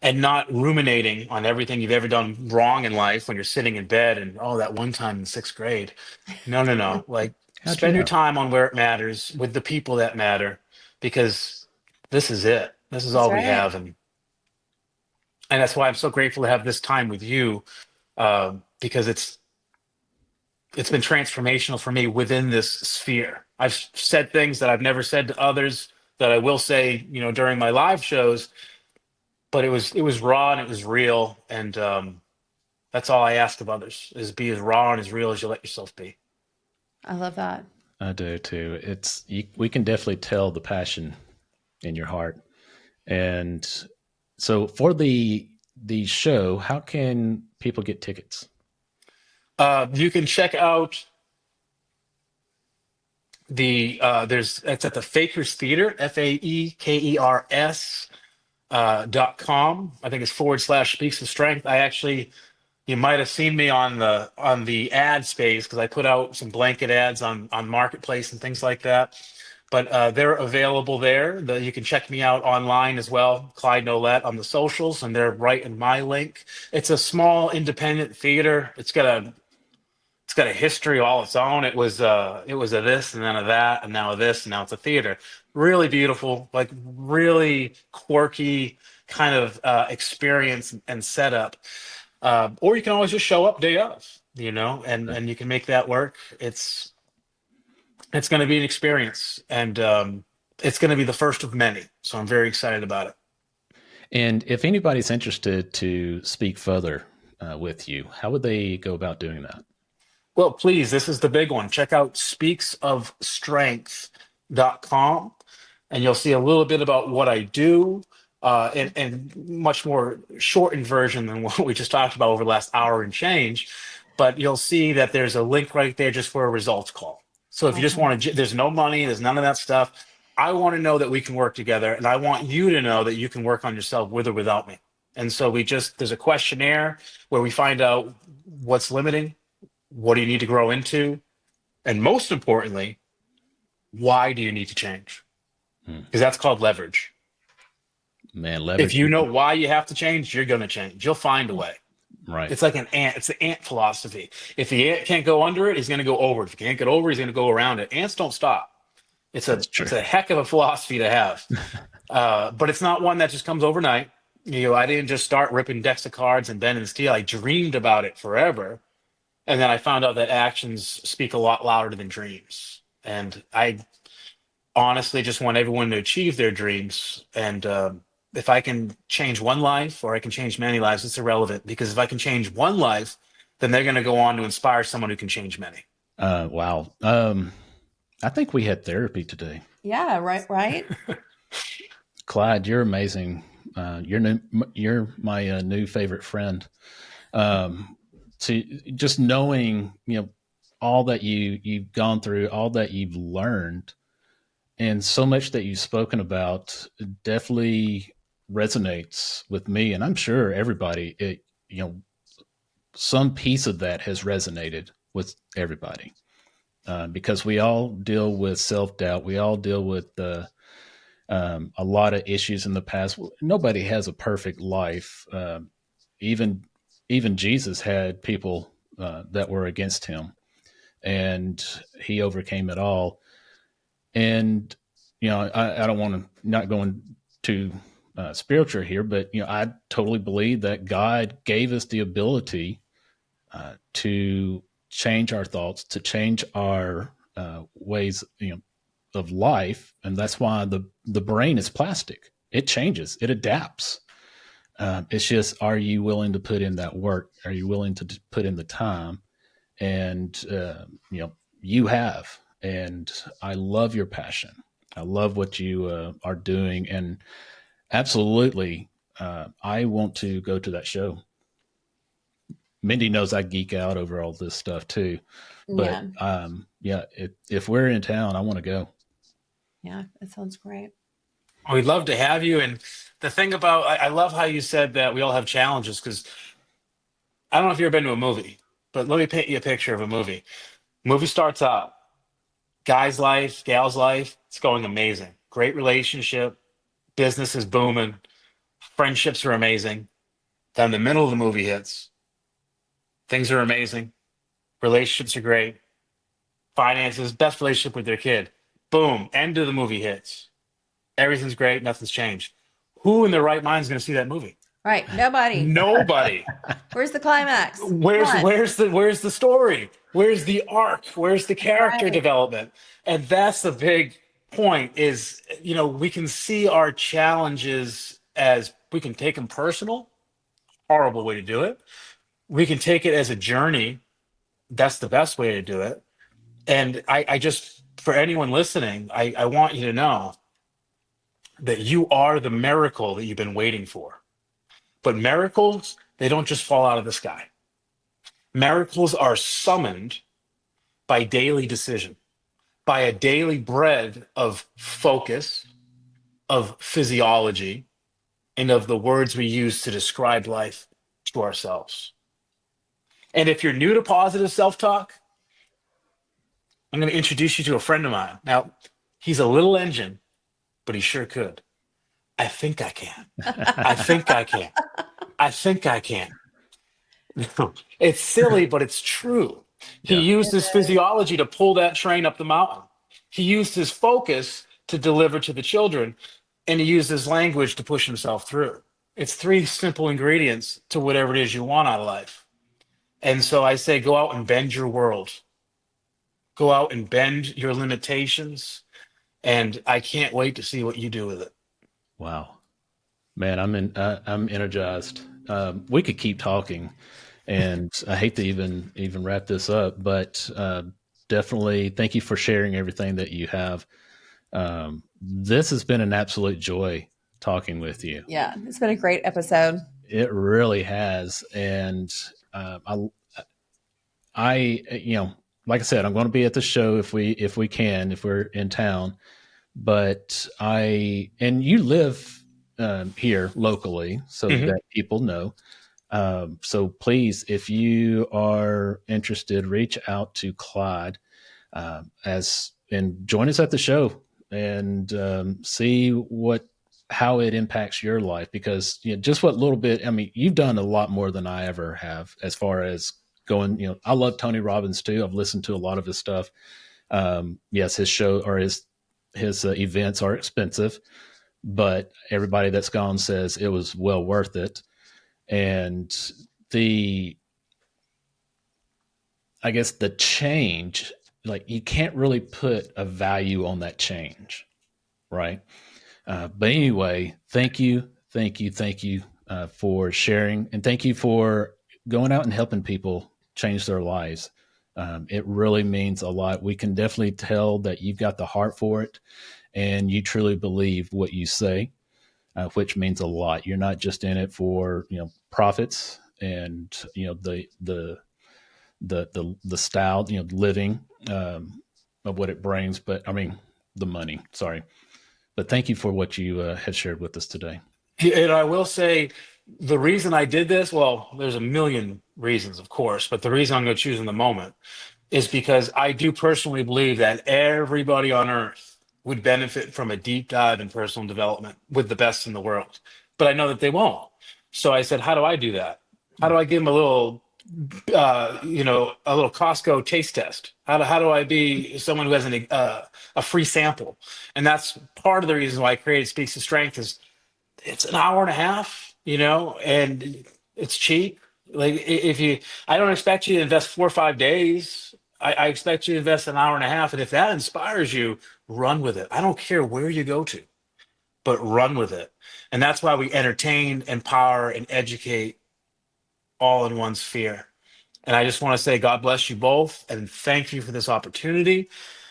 Speaker 3: and not ruminating on everything you've ever done wrong in life when you're sitting in bed and, that one time in 6th grade. No. Like, spend your time on where it matters, with the people that matter, because this is it. This is all we have. And that's why I'm so grateful to have this time with you, because it's been transformational for me within this sphere. I've said things that I've never said to others that I will say, during my live shows, but it was raw and it was real. And that's all I ask of others, is be as raw and as real as you let yourself be.
Speaker 2: I love that.
Speaker 1: I do too. We can definitely tell the passion in your heart. And so for the show, how can people get tickets?
Speaker 3: You can check out it's at the Fakers Theater, FAEKERS .com. I think it's / Speaks of Strength. You might have seen me on the ad space, because I put out some blanket ads on Marketplace and things like that. But they're available there. You can check me out online as well, Clyde Nolet on the socials, and they're right in my link. It's a small independent theater. It's got got a history all its own. It was a this and then a that and now a this and now it's a theater. Really beautiful, like really quirky kind of experience and setup. Or you can always just show up day of, and you can make that work. It's going to be an experience, and it's going to be the first of many. So I'm very excited about it.
Speaker 1: And if anybody's interested to speak further with you, how would they go about doing that?
Speaker 3: Well, please, this is the big one. Check out speaksofstrength.com, and you'll see a little bit about what I do, and much more shortened version than what we just talked about over the last hour and change. But you'll see that there's a link right there just for a results call. So if you just want to, there's no money, there's none of that stuff. I want to know that we can work together, and I want you to know that you can work on yourself with or without me. And so there's a questionnaire where we find out what's limiting, what do you need to grow into, and most importantly, why do you need to change? Because that's called leverage.
Speaker 1: Man, leverage.
Speaker 3: If you know why you have to change, you're going to change. You'll find a way.
Speaker 1: Right.
Speaker 3: It's like an ant. It's the ant philosophy. If the ant can't go under it, he's going to go over it. If he can't get over it, he's going to go around it. Ants don't stop. It's a heck of a philosophy to have. But it's not one that just comes overnight. I didn't just start ripping decks of cards and bending steel. I dreamed about it forever. And then I found out that actions speak a lot louder than dreams. And I honestly just want everyone to achieve their dreams. And if I can change one life or I can change many lives, it's irrelevant. Because if I can change one life, then they're going to go on to inspire someone who can change many.
Speaker 1: Wow. I think we had therapy today.
Speaker 2: Yeah, right.
Speaker 1: Clyde, you're amazing. You're my new favorite friend. To just knowing, all that you've gone through, all that you've learned, and so much that you've spoken about definitely resonates with me, and I'm sure everybody. Some piece of that has resonated with everybody. Because we all deal with self-doubt. We all deal with a lot of issues in the past. Nobody has a perfect life. Even Jesus had people that were against him, and he overcame it all. And, I don't want to not go into spiritual here, but, I totally believe that God gave us the ability to change our thoughts, to change our ways, of life. And that's why the brain is plastic. It changes, it adapts. It's just, are you willing to put in that work? Are you willing to put in the time? And, you have, and I love your passion. I love what you are doing. And absolutely, I want to go to that show. Mindy knows I geek out over all this stuff too, but if we're in town, I want to go.
Speaker 2: Yeah, that sounds great.
Speaker 3: We'd love to have you. And the thing about, I love how you said that we all have challenges, because I don't know if you've ever been to a movie, but let me paint you a picture of a movie. Movie starts out, guy's life, gal's life, it's going amazing. Great relationship, business is booming, friendships are amazing. Then the middle of the movie hits. Things are amazing. Relationships are great. Finances, best relationship with their kid. Boom, end of the movie hits. Everything's great, nothing's changed. Who in their right mind is going to see that movie?
Speaker 2: Right, nobody.
Speaker 3: Nobody.
Speaker 2: Where's the climax?
Speaker 3: Where's the story? Where's the arc? Where's the character development? And that's the big point is, we can see our challenges as, we can take them personal, horrible way to do it. We can take it as a journey. That's the best way to do it. And I just, for anyone listening, I want you to know that you are the miracle that you've been waiting for. But miracles, they don't just fall out of the sky. Miracles are summoned by daily decision, by a daily bread of focus, of physiology, and of the words we use to describe life to ourselves. And if you're new to positive self-talk, I'm going to introduce you to a friend of mine. Now, he's a little engine, but he sure could. I think I can. I think I can. I think I can. It's silly, but it's true. He
Speaker 1: Yeah.
Speaker 3: used his physiology to pull that train up the mountain. He used his focus to deliver to the children, and he used his language to push himself through. It's three simple ingredients to whatever it is you want out of life. And so I say, go out and bend your world, go out and bend your limitations. And I can't wait to see what you do with it.
Speaker 1: Wow. Man, I'm energized. We could keep talking, and I hate to even wrap this up, but definitely thank you for sharing everything that you have. This has been an absolute joy talking with you.
Speaker 2: Yeah, it's been a great episode.
Speaker 1: It really has, and like I said, I'm going to be at the show if we're in town. But and you live here locally, so
Speaker 3: Mhm.
Speaker 1: that people know. So please, if you are interested, reach out to Clyde and join us at the show and see how it impacts your life, because just what little bit. I mean, you've done a lot more than I ever have as far as going. I love Tony Robbins too. I've listened to a lot of his stuff. Yes, his show or his events are expensive, but everybody that's gone says it was well worth it. And I guess the change, like you can't really put a value on that change, right? But anyway, thank you for sharing, and thank you for going out and helping people change their lives. It really means a lot. We can definitely tell that you've got the heart for it, and you truly believe what you say, which means a lot. You're not just in it for profits and the style, living of what it brings, but I mean the money. Sorry. But thank you for what you had shared with us today.
Speaker 3: And I will say the reason I did this, well, there's a million reasons, of course, but the reason I'm going to choose in the moment is because I do personally believe that everybody on earth would benefit from a deep dive in personal development with the best in the world. But I know that they won't. So I said, how do I do that? How do I give them a little a little Costco taste test? How do I be someone who has a free sample? And that's part of the reason why I created Speaks to Strength. Is it's an hour and a half, and it's cheap. Like I don't expect you to invest 4 or 5 days. I expect you to invest an hour and a half. And if that inspires you, run with it. I don't care where you go to, but run with it. And that's why we entertain, empower, and educate all in one sphere. And I just want to say, God bless you both, and thank you for this opportunity.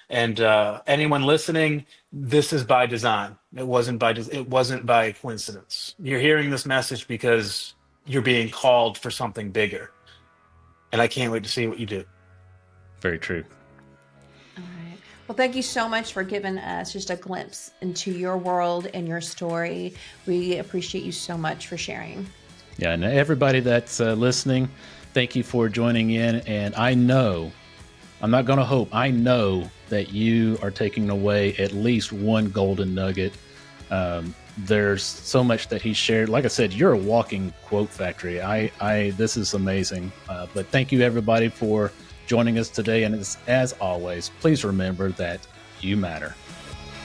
Speaker 3: And anyone listening, this is by design. It wasn't by coincidence. You're hearing this message because you're being called for something bigger. And I can't wait to see what you do.
Speaker 1: Very true.
Speaker 2: All right. Well, thank you so much for giving us just a glimpse into your world and your story. We appreciate you so much for sharing.
Speaker 1: Yeah, and everybody that's listening, thank you for joining in. And I know that you are taking away at least one golden nugget. There's so much that he shared. Like I said, you're a walking quote factory. This is amazing. But thank you everybody for joining us today. And as always, please remember that you matter.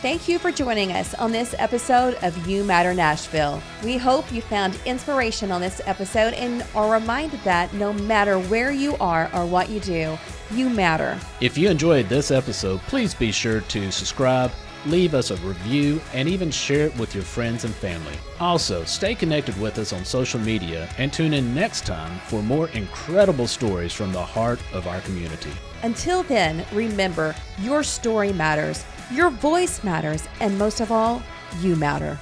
Speaker 2: Thank you for joining us on this episode of You Matter Nashville. We hope you found inspiration on this episode and are reminded that no matter where you are or what you do, you matter.
Speaker 1: If you enjoyed this episode, please be sure to subscribe, leave us a review, and even share it with your friends and family. Also, stay connected with us on social media and tune in next time for more incredible stories from the heart of our community.
Speaker 2: Until then, remember, your story matters, your voice matters, and most of all, you matter.